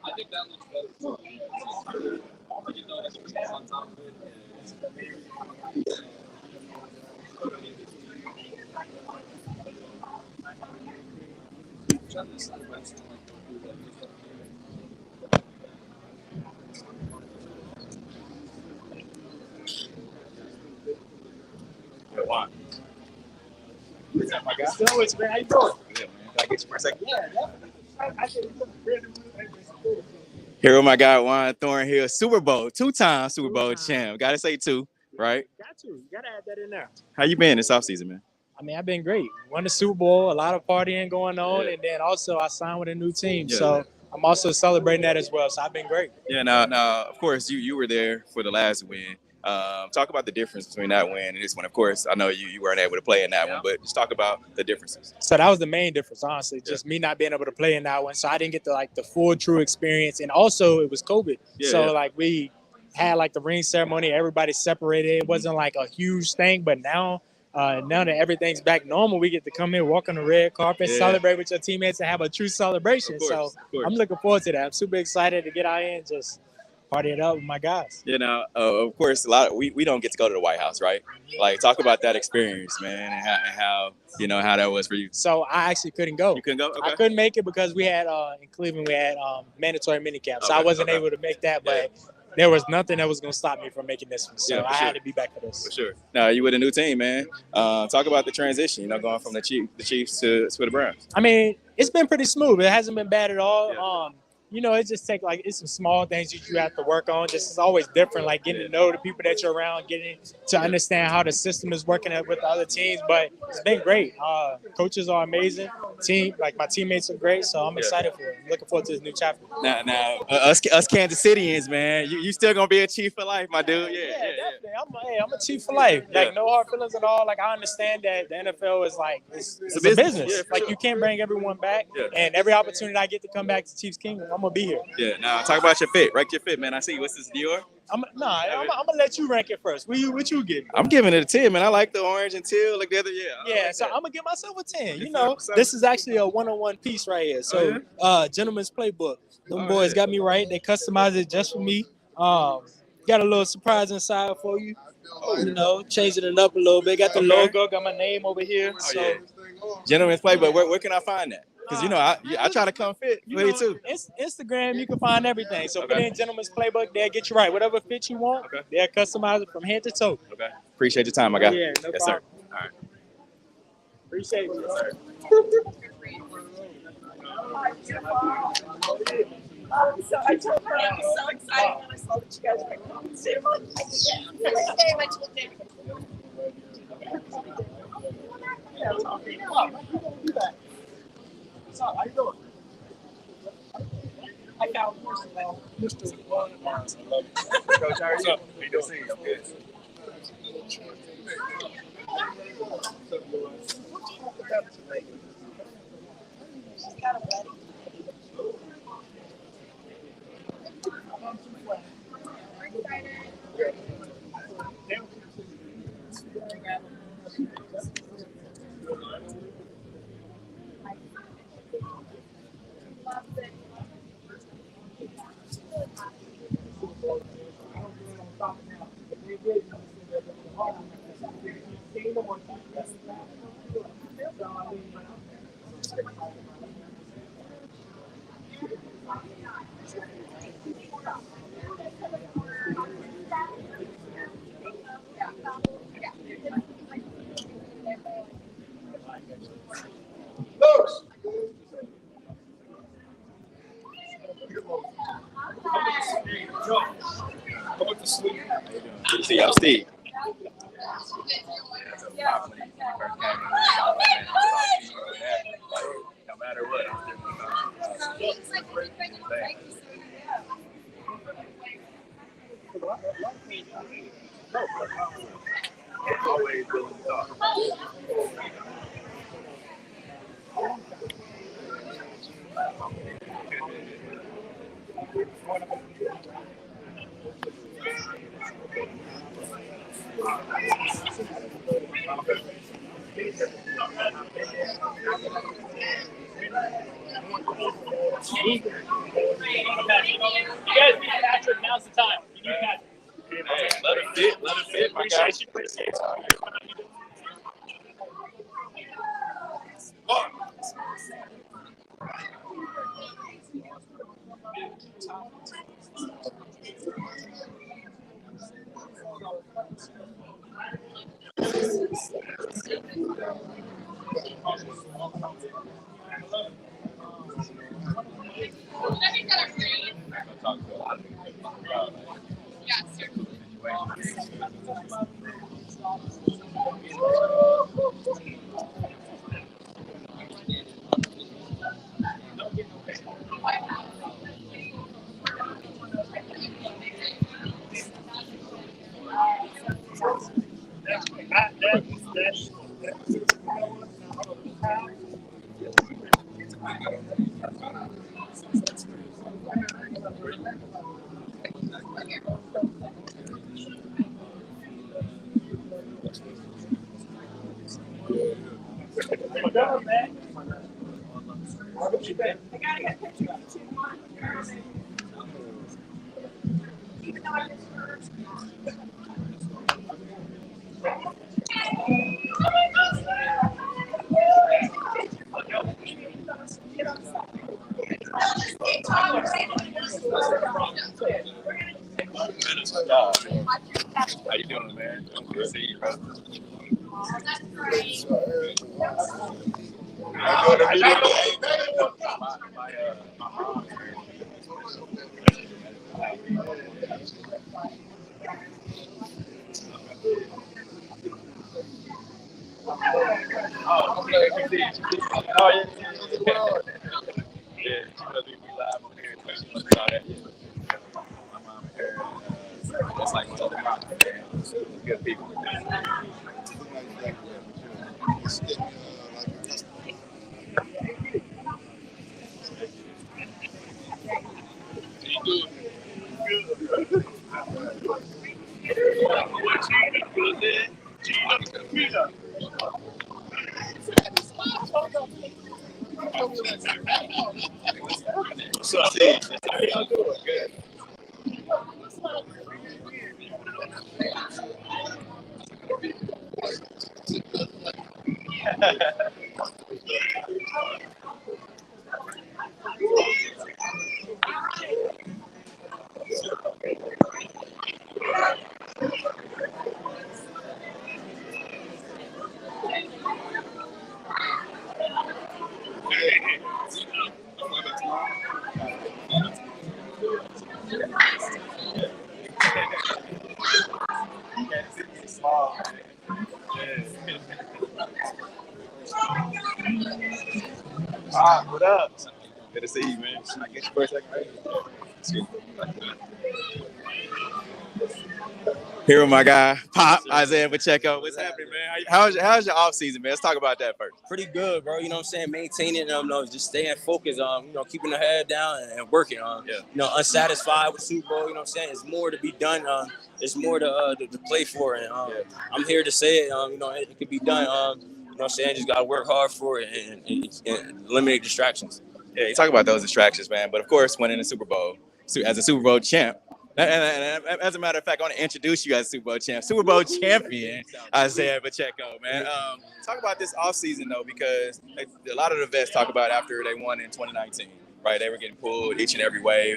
I think that looks better. On top of it. My guy. Still with you, man. How you doing? Yeah, man. Can I get you for a second? Yeah, definitely. I Here with my guy Juan Thornhill, Super Bowl, two-time Super Bowl champ. Got to say two, right? got to. You got to add that in there. How you been this offseason, man? I mean, I've been great. Won the Super Bowl, a lot of partying going on, and then also I signed with a new team. So I'm also celebrating that as well. So I've been great. Yeah, now, of course, you were there for the last win. Talk about the difference between that win and this one. Of course, I know you weren't able to play in that one, but just talk about the differences. So that was the main difference, honestly, just me not being able to play in that one. So I didn't get the full true experience. And also it was COVID. We had the ring ceremony, everybody separated. It wasn't like a huge thing, but now that everything's back normal, we get to come in, walk on the red carpet, celebrate with your teammates, and have a true celebration. Of course. I'm looking forward to that. I'm super excited to get out here and just party it up with my guys. Of course, we don't get to go to the White House, right? Talk about that experience, man, and how that was for you. So I actually couldn't go. You couldn't go? Okay. I couldn't make it because we had in Cleveland we had mandatory minicamp, so I wasn't able to make that. But there was nothing that was going to stop me from making this one, so I had to be back for this. For sure. Now you with a new team, man. Talk about the transition. Going from the Chiefs to the Browns. I mean, it's been pretty smooth. It hasn't been bad at all. It just takes it's some small things that you have to work on. Just it's always different, getting to know the people that you're around, getting to understand how the system is working with the other teams. But it's been great. Coaches are amazing. My teammates are great. So I'm excited for it. I'm looking forward to this new chapter. Now, us Kansas Cityans, man, you still gonna be a Chief for life, my dude. Yeah, definitely. I'm a Chief for life. No hard feelings at all. I understand that the NFL is it's a business. You can't bring everyone back. And every opportunity I get to come back to Chiefs Kingdom, I'm gonna be here. Yeah. Now talk about your fit. Rank your fit, man. I see. What's this, Dior? I'm gonna let you rank it first. What you get? I'm giving it a 10, man. I like the orange and teal. Like the other, So I'm gonna give myself a 10. This is actually a one-on-one piece right here. So, Gentleman's Playbook. Them boys got me right. They customized it just for me. Got a little surprise inside for you. Changing it up a little bit. Got the logo. Got my name over here. Gentleman's Playbook. Where can I find that? Because I try to come fit with it too. Instagram, you can find everything. So put in Gentleman's Playbook, they'll get you right. Whatever fit you want, they'll customize it from head to toe. Okay. Appreciate your time, my guy. Yeah, no problem. Sir. All right. Appreciate you. Yes, sir. I told her I was so excited when I saw that you guys were coming so much. Very much looked at How you doing? I found Mr. One Barnes. I love you. Coach, how are you? How you doing? I'm good. Good to see y'all, Steve. No matter what, I'm always willing to talk. You guys need Patrick. Now's the time. You need Patrick. Hey, let it fit. Let it fit, my guy. Appreciate you. How you doing, man? Good to see you, bro. Oh, okay. Oh, yeah. Yeah, she must be live on here. She must saw that. My mom and her, that's like one of the mountains, man. Good people. What's up, T? How y'all doing? Good. Ah, what up? Good to see you, man. I get you for a second. Here with my guy, Pop, Isaiah Pacheco. What's happening, man? How's your off season, man? Let's talk about that first. Pretty good, bro. You know what I'm saying? Maintaining, just staying focused, keeping the head down and working. Unsatisfied with Super Bowl, you know what I'm saying? It's more to be done. It's more to play for. And I'm here to say it, it could be done. You know what I'm saying? Just got to work hard for it and eliminate distractions. Yeah, you talk about those distractions, man. But of course, winning the Super Bowl, as a Super Bowl champ, and as a matter of fact, I want to introduce you as Super Bowl champion, Isaiah Pacheco, man. Talk about this offseason, though, because a lot of the vets talk about after they won in 2019, right? They were getting pulled each and every way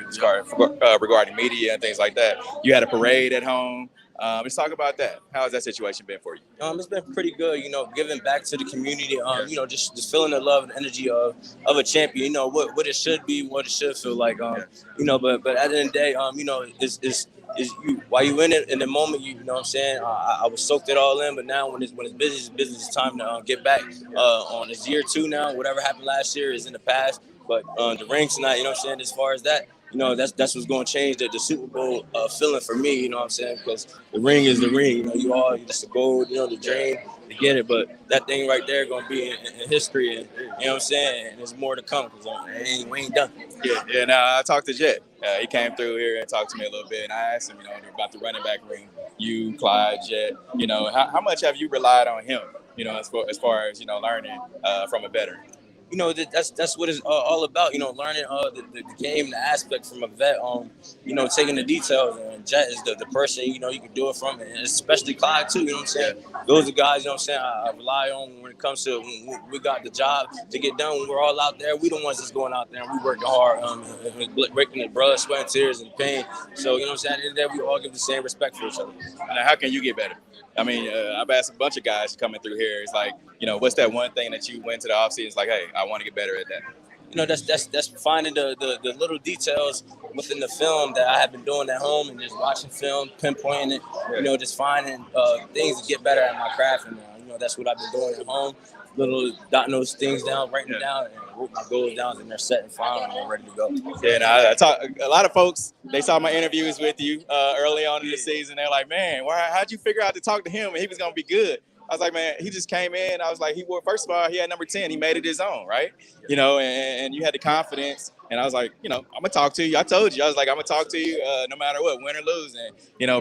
regarding media and things like that. You had a parade at home. Let's talk about that. How has that situation been for you? It's been pretty good, giving back to the community, just feeling the love and energy of a champion, what it should be, what it should feel like, but at the end of the day, is you while you in it in the moment, you know what I'm saying? I was soaked it all in, but now when it's business, it's time to get back on this year 2 now. Whatever happened last year is in the past, but the ring tonight, you know what I'm saying? As far as that, that's what's going to change the Super Bowl feeling for me, you know what I'm saying? Because the ring is the ring, you just the gold, the dream to get it, but that thing right there going to be in history, and you know what I'm saying? And there's more to come because we ain't done. Yeah. Now I talked to Jet. He came through here and talked to me a little bit, and I asked him, about the running back ring. You, Clyde, Jet, how much have you relied on him, as far as learning from a veteran? that's what it's all about. Learning the game, the aspect from a vet. Taking the details. And Jet is the person you can do it from, and especially Clyde too. You know what I'm saying? Those are guys. You know what I'm saying? I rely on when it comes to when we got the job to get done. When we're all out there, we the ones that's going out there and we working hard, breaking the blood, sweat, and tears, and pain. So you know what I'm saying? At the end of the day, we all give the same respect for each other. Now, how can you get better? I mean, I've asked a bunch of guys coming through here. It's like, what's that one thing that you went to the offseason? It's like, hey, I want to get better at that. That's finding the little details within the film that I have been doing at home and just watching film, pinpointing it. Just finding things to get better at my craft, and that's what I've been doing at home. Little dotting those things down, writing them down, and wrote my goals down, and they're set and final, and I'm ready to go. Yeah, and I talk. A lot of folks, they saw my interviews with you early on in the season. They're like, man, how'd you figure out to talk to him and he was gonna be good? I was like, man, he just came in. I was like, first of all, he had number 10. He made it his own, right? And you had the confidence. And I was like, I'm going to talk to you. I told you. I was like, I'm going to talk to you no matter what, win or lose. And,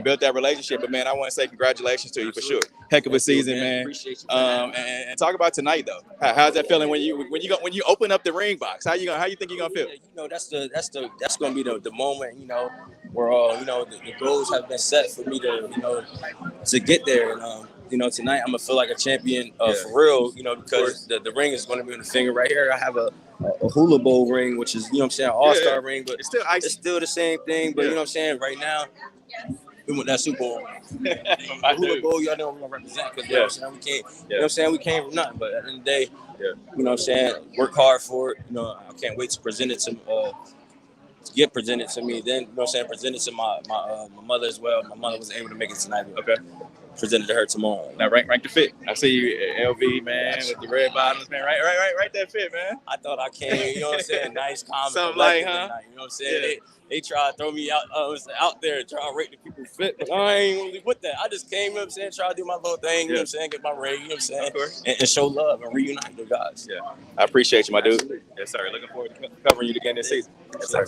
built that relationship. But, man, I want to say congratulations to you for sure. Heck of a season, man. Appreciate you. And talk about tonight, though. How's that feeling when you open up the ring box? How you think you're going to feel? That's going to be the moment, where, the goals have been set for me to get there. And, tonight I'm going to feel like a champion for real, because the ring is going to be on the finger right here. I have a hula bowl ring, which is, all-star ring, but it's still the same thing. But, you know what I'm saying, right now, we want that Super Bowl. Hula bowl, y'all know we're going to represent, because, we came from nothing. But at the end of the day, work hard for it. I can't wait to present it to get presented to me. Then, present it to my mother as well. My mother was able to make it tonight. Okay. Presented to her tomorrow. Now rank the fit. I see you LV, man, with the red bottoms, man. Right that fit, man. I thought I came, nice comment. Something like, huh? Tonight, you know what I'm saying? They try to throw me out there, try to rate the people fit, but I ain't really with that. I just came, try to do my little thing, you know what I'm saying, get my ring, and show love and reunite the guys. Yeah. I appreciate you, my dude. Yes, sir. Looking forward to covering you again this season. Yes, sir.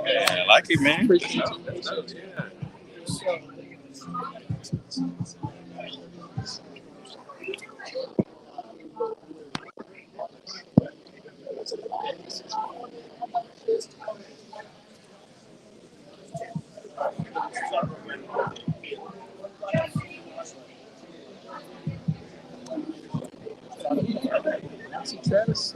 Yeah, I like it, man. Travis.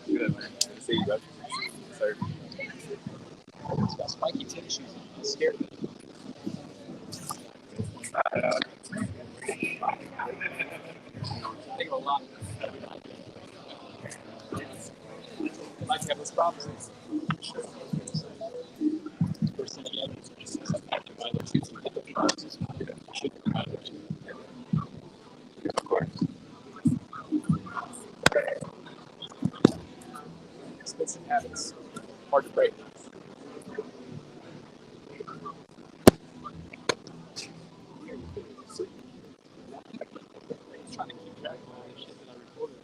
Good, man. See you, bro. Sir. He's got spiky tennis shoes. I'm scared. Think a lot. Like to have those problems. Of course. Expensive habits. Hard to break. Trying to keep track of all the shit that I recorded.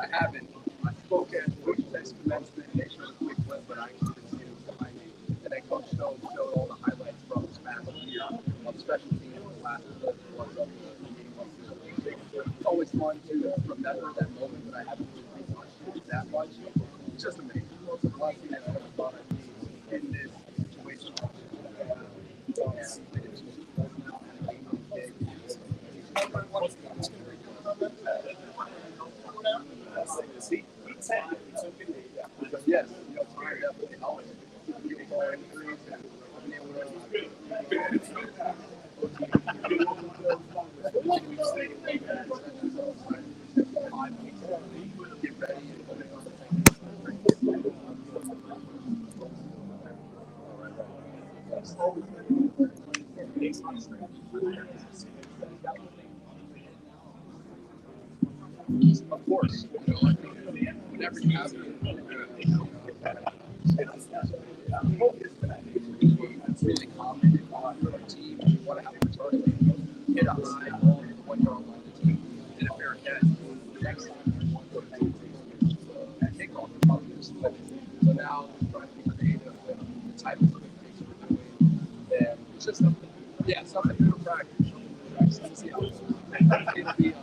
I haven't. I spoke at Coach's commencement. They showed a quick clip, but I couldn't see it behind me. And then Coach showed all the highlights from his past year of special teams in the last was of the game. It's always fun to remember that moment, but I haven't really watched it that much. It's just amazing. It's a blessing that I never thought I'd be in this situation. Yes, time definitely helps. Get ready. Of course, whenever you have it's really common on a team. You want to have a return, hit a high ball when you're on the team, and if you're a catch, the next time you want to go to and take off the focus. So now we're trying to be creative with the type of communication we're doing, and it's just something, yeah, something new to practice. Let's see how it's going to be.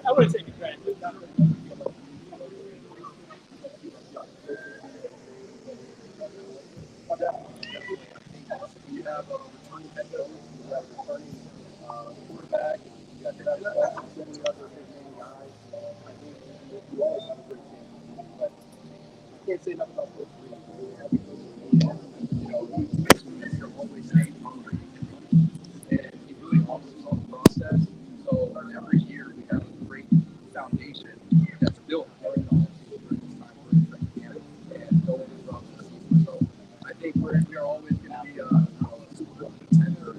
I would take it back. You have a returning head coach, you have a returning quarterback, you got so many other big name guys. I think you always have a great team. But I can't say enough about those three. You know, especially you're always staying hungry. And he really helps us on the process. So every year we have a great foundation that's built during this time and going throughout the season. So I think we're always going to be a Super Bowl contender.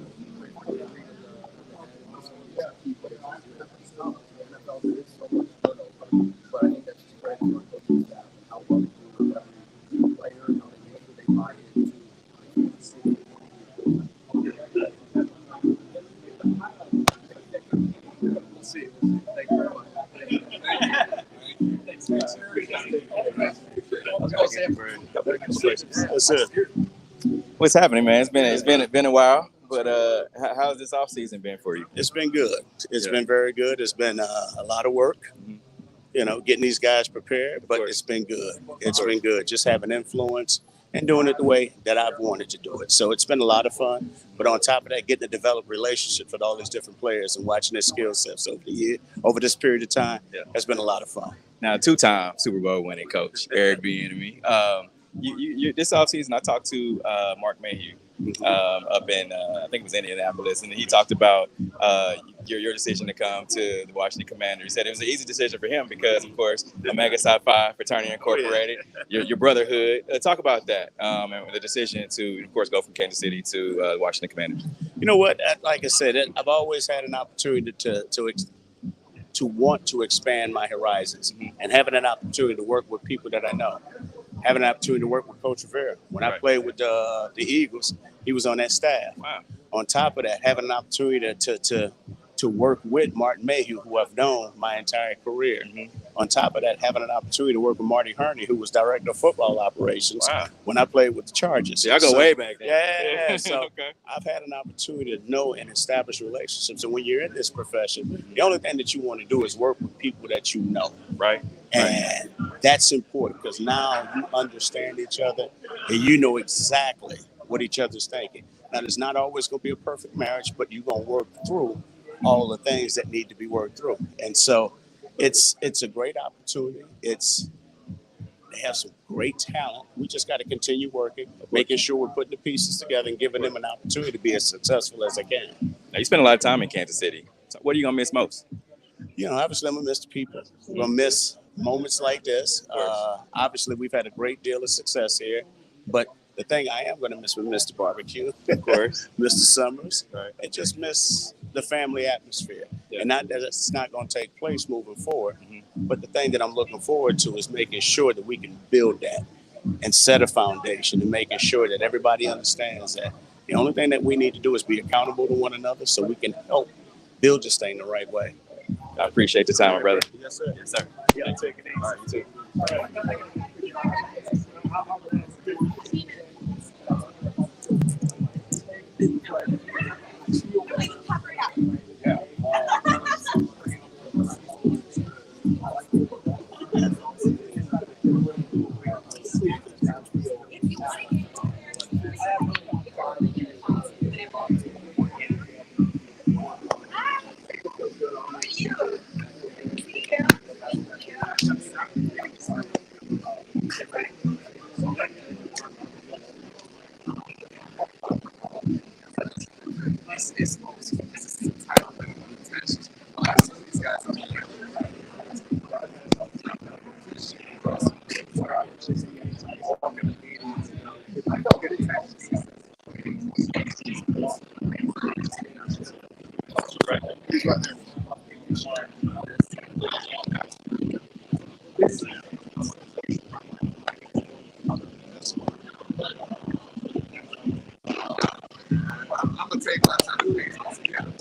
NFL is so much turnover, but I think that's just great for coaching staff and how well they do with every player and how they make sure they buy into the city. We'll see. Thank you very much. That's it. What's happening, man? It's been a while, but how's this off season been for you? It's been good. It's been very good. It's been a lot of work, you know, getting these guys prepared, but it's been good. It's been good. Just having influence and doing it the way that I've wanted to do it. So it's been a lot of fun. But on top of that, getting to develop relationships with all these different players and watching their skill sets over the year, over this period of time, has been a lot of fun. Now, two-time Super Bowl winning coach, Eric Bieniemy. You this offseason, I talked to Mark Mayhew, up in I think it was Indianapolis, and he talked about your decision to come to the Washington Commanders. He said it was an easy decision for him because, of course, Omega Psi Phi Fraternity Incorporated, your brotherhood. Talk about that and the decision to, of course, go from Kansas City to the Washington Commanders. You know what? Like I said, I've always had an opportunity to want to expand my horizons and having an opportunity to work with people that I know. Having an opportunity to work with Coach Rivera. When I played with the Eagles, he was on that staff. Wow. On top of that, having an opportunity to work with Martin Mayhew, who I've known my entire career. On top of that, having an opportunity to work with Marty Herney, who was director of football operations when I played with the Chargers. Yeah, I go way back then. Yeah, so I've had an opportunity to know and establish relationships. And when you're in this profession, the only thing that you want to do is work with people that you know. Right. And that's important because now you understand each other and you know exactly what each other's thinking. Now, there's not always going to be a perfect marriage, but you're going to work through all the things that need to be worked through. And so it's a great opportunity. They have some great talent. We just got to continue working, making sure we're putting the pieces together and giving them an opportunity to be as successful as they can. Now, you spend a lot of time in Kansas City. So what are you going to miss most? You know, obviously, I'm going to miss the people. I'm going to miss moments like this. Obviously, we've had a great deal of success here. But the thing I am going to miss with Mr. Barbecue, of course, Mr. Summers, and just miss the family atmosphere. Yeah. And not that it's not going to take place moving forward. But the thing that I'm looking forward to is making sure that we can build that and set a foundation and making sure that everybody understands that the only thing that we need to do is be accountable to one another so we can help build this thing the right way. I appreciate the time, my brother. Yes, sir. Yes, sir. Yeah, take it easy. All right, you too. I'm gonna take my time to piece this together.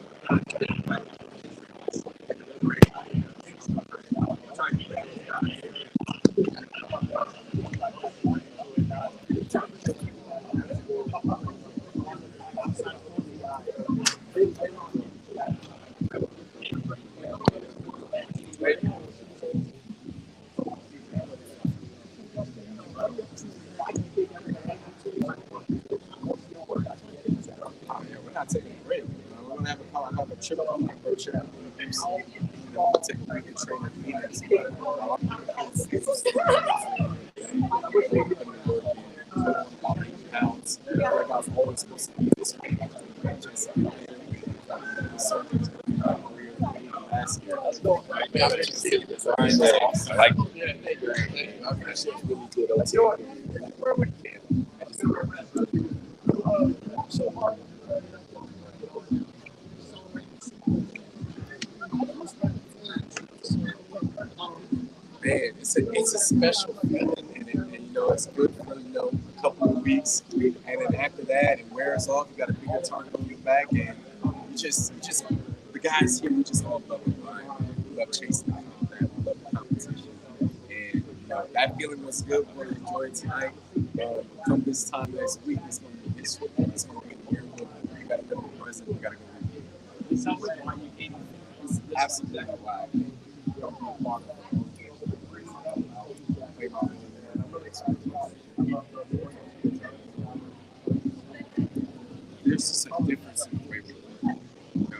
We're not taking a break. We're gonna have a trip on the trip. We'll take a break and train in Phoenix. Pounds. Like I was always supposed to be this week. Last year. I like Man, it's a special feeling, and you know it's good for a couple of weeks, and then after that it wears off. You got a bigger target on your back, and you just the guys here, we just all love it. We love chasing the combat, we love the competition, and that feeling was good. We're gonna enjoy it tonight. Come this time next week, it's gonna be this week. It's gonna be a year. We gotta go to the present. We gotta go. Absolutely why. There's just a difference in the way we look.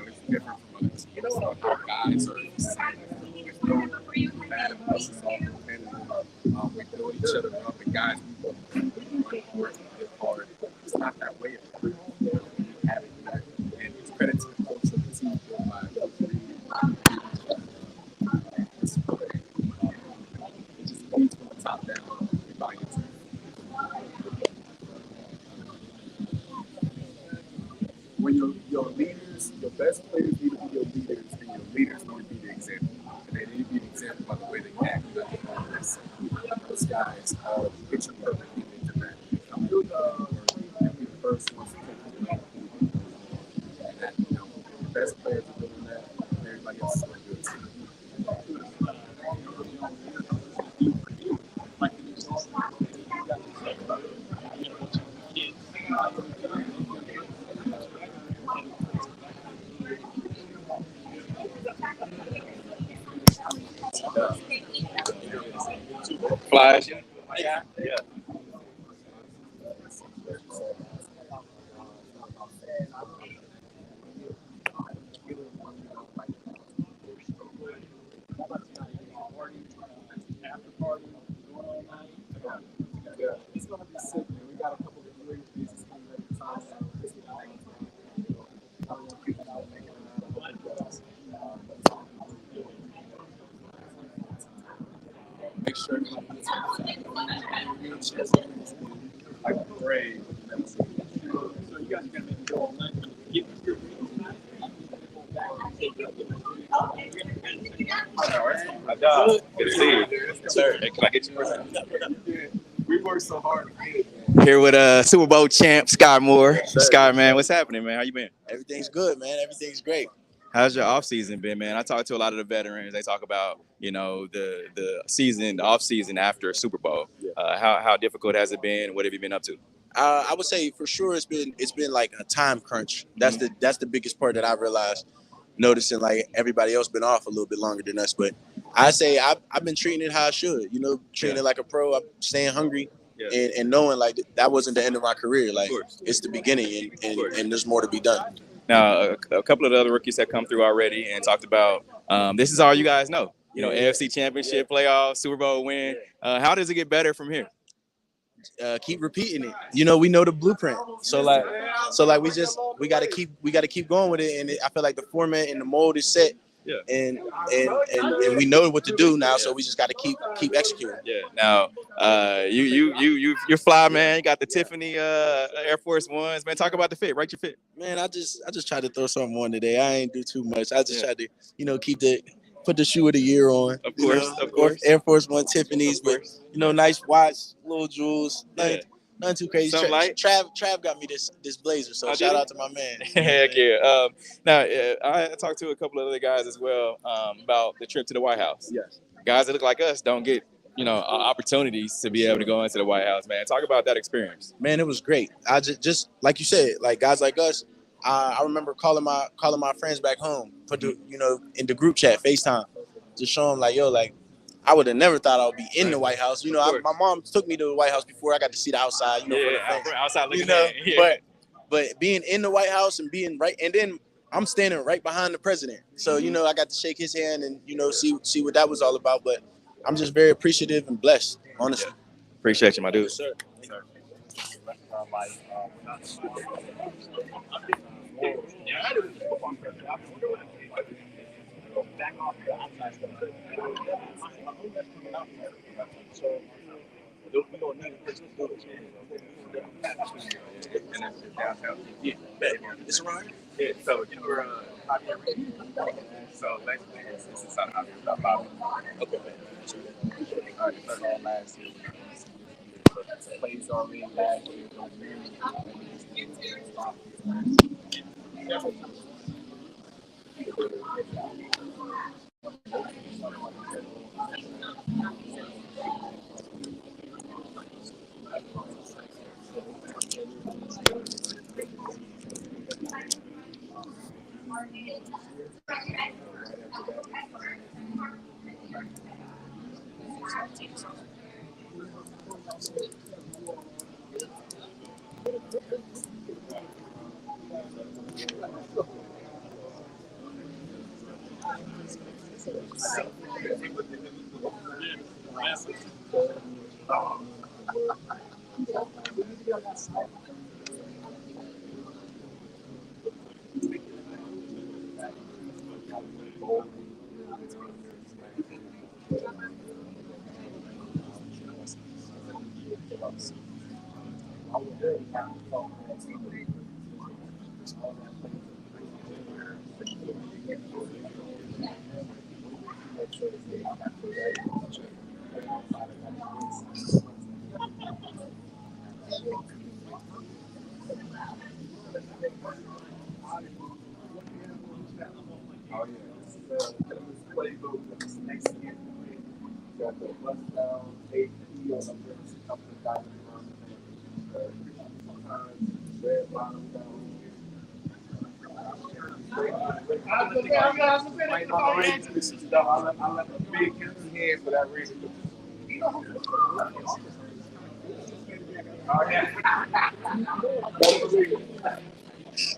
It's different from other teams. Our guys are the same. There's no bad emotions, all competitive. We build each other up, and guys, we work hard. It's not that way at every home. Having that, and it's credit to the culture of the team built by Coach Reed. It just leads from the top down. Everybody gets it. When your leaders, your best players need to be your leaders, and your leaders need to be the example. And they need to be the example by the way they act. Those guys are picture perfect into that. I'm doing the first ones to take the and that, the best players are doing that, and everybody else is doing good too. Flies, yeah. It's gonna be sick, man. We got a couple of great pieces coming at the time. Make sure like a parade. So you guys gotta make it go online. Good to see you. Sir, hey, can I get you? We worked so hard. Here with Super Bowl champ Scott Moore. Scott, man, what's happening, man? How you been? Everything's good, man. Everything's great. How's your off season been, man? I talked to a lot of the veterans. They talk about, the season, the off season after Super Bowl. How difficult has it been? What have you been up to? I would say for sure it's been like a time crunch. That's the biggest part that I realized. Noticing like everybody else been off a little bit longer than us, but I say I've been treating it how I should. Treating it like a pro. I'm staying hungry. Yeah. And knowing like that wasn't the end of my career. Like it's the beginning, and there's more to be done. Now, a couple of the other rookies have come through already and talked about this is all you guys know. AFC Championship, playoffs, Super Bowl win. How does it get better from here? Keep repeating it. We know the blueprint. So we got to keep going with it. And I feel like the format and the mold is set. Yeah. And we know what to do now. So we just got to keep executing. Yeah. Now, you're fly, man. You got the Tiffany Air Force Ones, man. Talk about the fit. Rate your fit. Man, I just tried to throw something on today. I ain't do too much. I just tried to put the shoe of the year on. Of course. Air Force One Tiffany's, but nice watch, little jewels, nothing too crazy. Trav got me this blazer, so shout out to my man. Heck yeah. Now, I talked to a couple of other guys as well about the trip to the White House. Yes. Guys that look like us don't get opportunities to be able to go into the White House, man. Talk about that experience. Man, it was great. I just like you said, like guys like us. I remember calling my friends back home, put the in the group chat, FaceTime, to show them I would have never thought I would be in the White House. My mom took me to the White House before. I got to see the outside. Outside looking in. Yeah. But being in the White House and being right, and then I'm standing right behind the president, so I got to shake his hand and see what that was all about. But I'm just very appreciative and blessed, honestly. Appreciate you, my dude. Yes, sir. It's around. Yeah, so you were so basically it's inside of about 5 minutes. Okay. All right, so last year. Plays on me last year. Got the bus down, 8P on the first couple of diamond runs. Red bottom down. I'll let the big hands for that reason.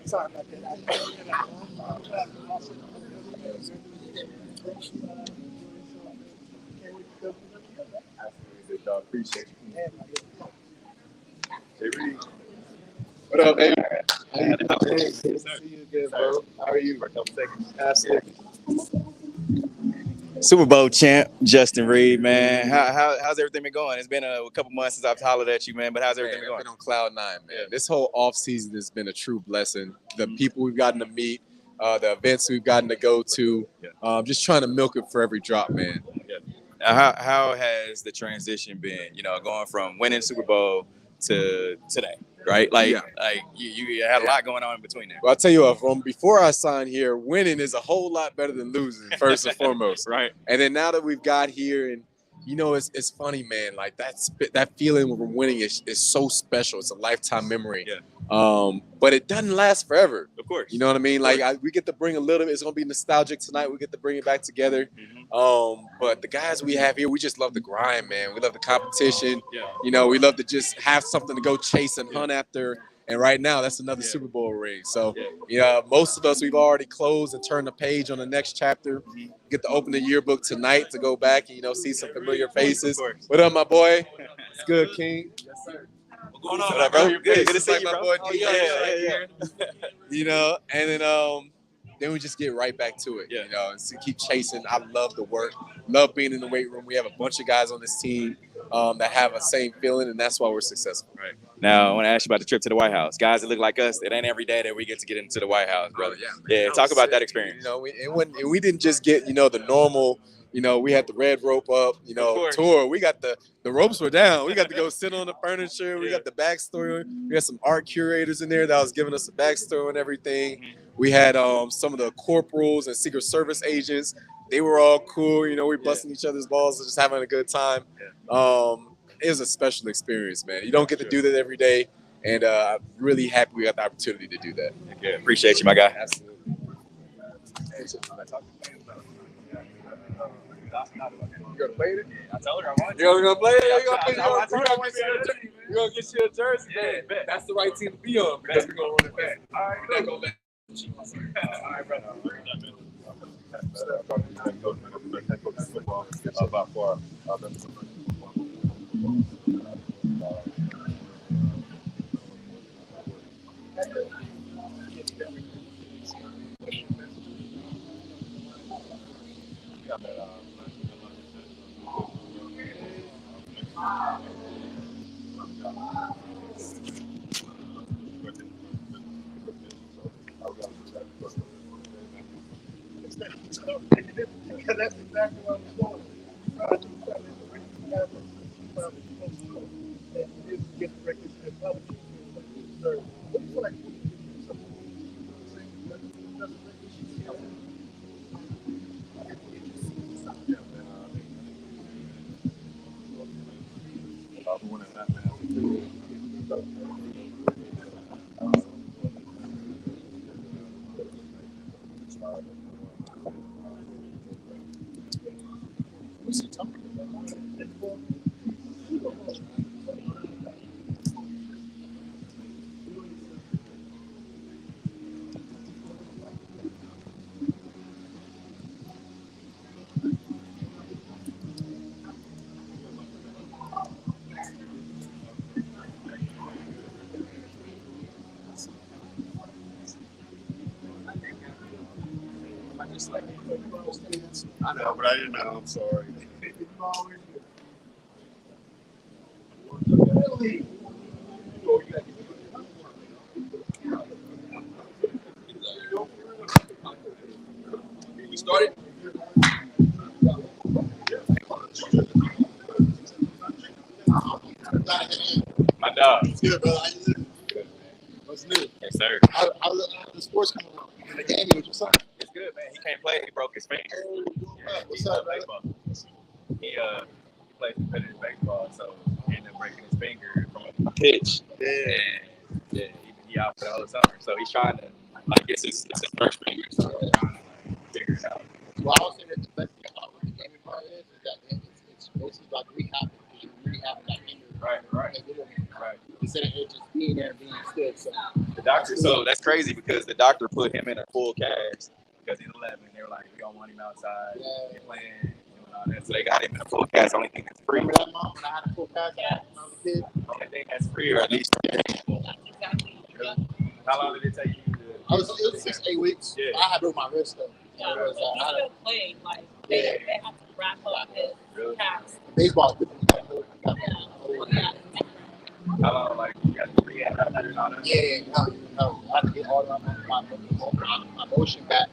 Sorry about that. Absolutely, dog. Appreciate you. Hey, Reed. What up, baby? Hey, good to see you again, bro. How are you? Absolutely. Super Bowl champ Justin Reed, man. How's everything been going? It's been a couple months since I've hollered at you, man. But how's everything been going? I've been on cloud nine, man. This whole off season has been a true blessing. The people we've gotten to meet, the events we've gotten to go to, just trying to milk it for every drop, man. Now, how has the transition been? You know, going from winning Super Bowl to today, right? Like you had a lot going on in between there. Well, I'll tell you what, from before I signed here, winning is a whole lot better than losing, first and foremost. Right. And then now that we've got here, and you know, it's funny, man. Like that feeling when we're winning is so special. It's a lifetime memory. Yeah. But it doesn't last forever. Of course. You know what I mean? Like we get to bring a little bit. It's gonna be nostalgic tonight. We get to bring it back together. But the guys we have here, we just love the grind, man. We love the competition. Yeah. You know, we love to just have something to go chase and hunt after. And right now, that's another Super Bowl ring. So, most of us, we've already closed and turned the page on the next chapter. Get to open the yearbook tonight to go back and, see some familiar faces. What up, my boy? It's good, King. Yes, sir. What's going on, What up, bro? Good to see like you, my bro. boy, Oh, yeah. And then we just get right back to it. And so keep chasing. I love the work. Love being in the weight room. We have a bunch of guys on this team that have a same feeling, and that's why we're successful. Right. Now, I want to ask you about the trip to the White House. Guys that look like us, it ain't every day that we get to get into the White House, brother. Talk about that experience. We didn't just get, the normal, we had the red rope up, tour. We got the ropes were down. We got to go sit on the furniture. We got the backstory. We got some art curators in there that was giving us a backstory and everything. We had some of the corporals and Secret Service agents. They were all cool. We busting each other's balls and just having a good time. It was a special experience, man. You don't get to do that every day. And I'm really happy we got the opportunity to do that. Okay. Appreciate you, my guy. Absolutely. You gonna play it? I told her I wanted to. You're gonna play it? You're gonna get you a jersey. Yeah, that's the right team to be on because we're gonna run it back. All right, We're not gonna let all right, brother. About for That's exactly what I'm doing. Get the records and publish it. What do you feel like? What's he talking about? I know, but I didn't know. I'm sorry. My dog. It's good, brother. How you doing? Good. What's new? Yes, sir. How the sports coming along? The game with your son? It's good, man. He can't play. He broke his finger. What's up, brother? Baseball. He plays competitive baseball, so he ended up breaking his finger from a pitch. And he out for the whole summer. So he's trying to, it's his first finger, so he's trying to figure it out. Well, I would say that the best thing about what the gaming part is that it's basically like rehab because you're rehabbing that finger. Right. Right. Instead of it just being there and being stood. So the doctor, so that's crazy because the doctor put him in a full cast because he's 11. They were like, we don't want him outside playing and all that. So they got him in a full cast. Only thing that's free. Remember that mom when I had a full cast when I was a kid? I think that's free or at least. How long did it take you? It was 6 to 8 weeks. Yeah. I had broke my wrist though. Yeah, he still played. Like they have to wrap up his cast. Baseball. How long, you got to rehab after and all that? Yeah. No. I had to get all my motion back.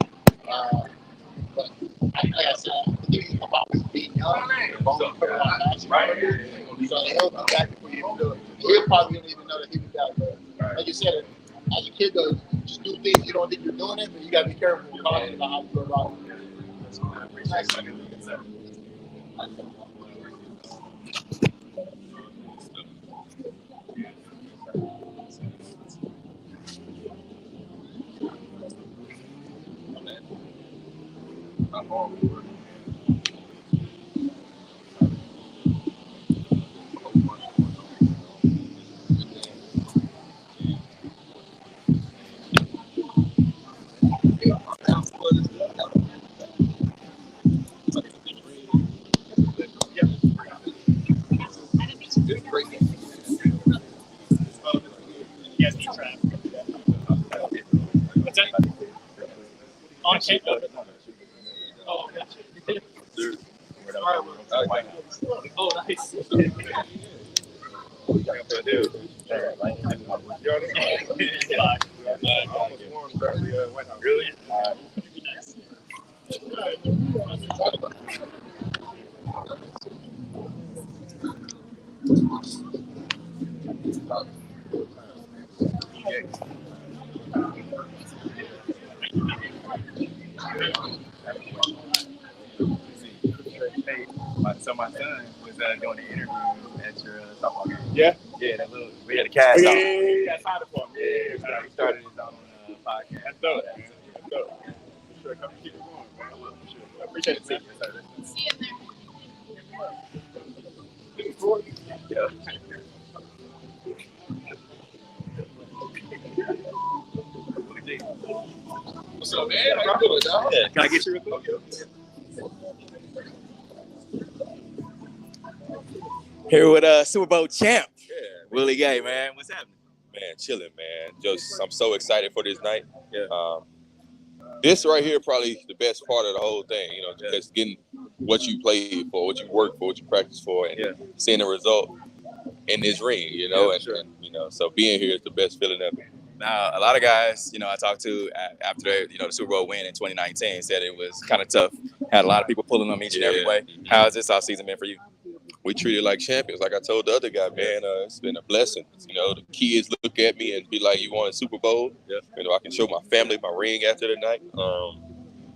But like I said, I've always been young. So they held me back for you to do it. He probably didn't even know that he was that good. Like you said, as a kid, though, you just do things you don't think you're doing it, but you got to be careful and cautious about how you go about it. On tape. Oh, nice. Really? So my son was doing the interview at your softball game. Yeah. Yeah, we had a cast on. Yeah, side of farm. He started his own podcast. That's dope, man. That's dope. For sure, come keep it going, man. I will, for sure. I appreciate it, man. See you there. Yeah. What's up, man? How you doing, dog? Yeah. Can I get you real quick? Here with Super Bowl champ, Willie Gay, man. What's happening? Man, chilling, man. Just I'm so excited for this night. Yeah. This right here probably the best part of the whole thing. You know, just getting what you played for, what you worked for, what you practiced for, and seeing the result in this ring. You know, and you know, so being here is the best feeling ever. Now, a lot of guys, I talked to after the Super Bowl win in 2019 said it was kind of tough. Had a lot of people pulling them each and every way. How has this offseason been for you? We treat it like champions. Like I told the other guy, man, it's been a blessing. You know, the kids look at me and be like, "You won a Super Bowl." Yeah. You know, I can show my family my ring after the night,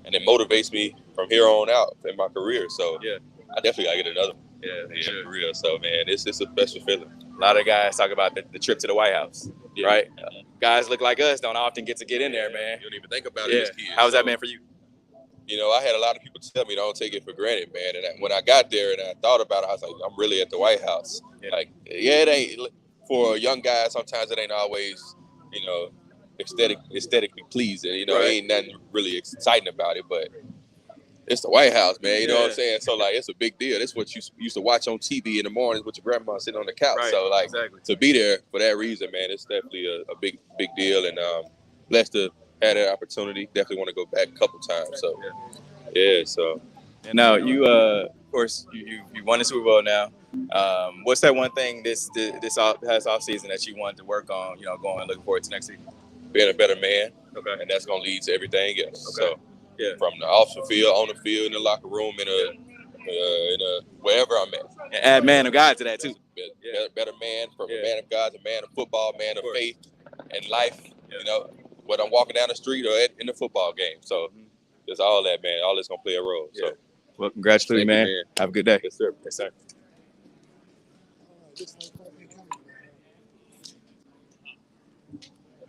and it motivates me from here on out in my career. So I definitely gotta get another one. Yeah, for real. So man, it's a special feeling. A lot of guys talk about the trip to the White House, right? Guys look like us don't often get in there, man. You don't even think about it as kids. How's that been for you? You know, I had a lot of people tell me don't take it for granted, man. And when I got there and I thought about it, I was like, I'm really at the White House. Like, it ain't for a young guy. Sometimes it ain't always, aesthetically pleasing. You know, ain't nothing really exciting about it, but it's the White House, man. You know what I'm saying? So like, it's a big deal. That's what you used to watch on TV in the mornings with your grandma sitting on the couch. So like, to be there for that reason, man, it's definitely a big deal. And blessed to have that opportunity. Definitely want to go back a couple times. So yeah. So and now you, of course, you won the Super Bowl now. What's that one thing this past off season that you wanted to work on? Going looking forward to next season. Being a better man. Okay. And that's gonna lead to everything else. Okay. So. Yeah. From the off the field, on the field, in the locker room, in a wherever I'm at. And add man of God to that too. better man, from a man of God, a man of football, man of faith and life. You know, whether I'm walking down the street or in the football game. So just all that, man. All that's gonna play a role. So, well, congratulations, thank you, man. Have a good day. Yes, sir. Yes, sir.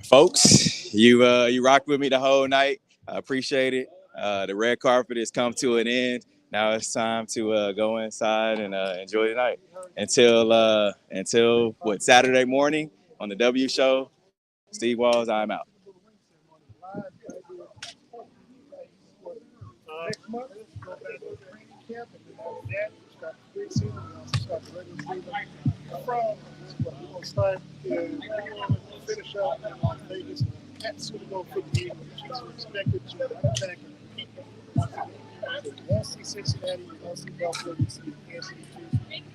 Folks, you rocked with me the whole night. I appreciate it. The red carpet has come to an end. Now it's time to go inside and enjoy the night until what, Saturday morning on the W Show. Steve Walls, I'm out. Next month, go back to training camp, and then after that, start the preseason, and also start the regular season. From we're gonna start finish up in Las Vegas at Super Bowl 58, which is expected to attack and compete. So you won't see Cincinnati, you won't see Buffalo, you see Kansas City Chiefs.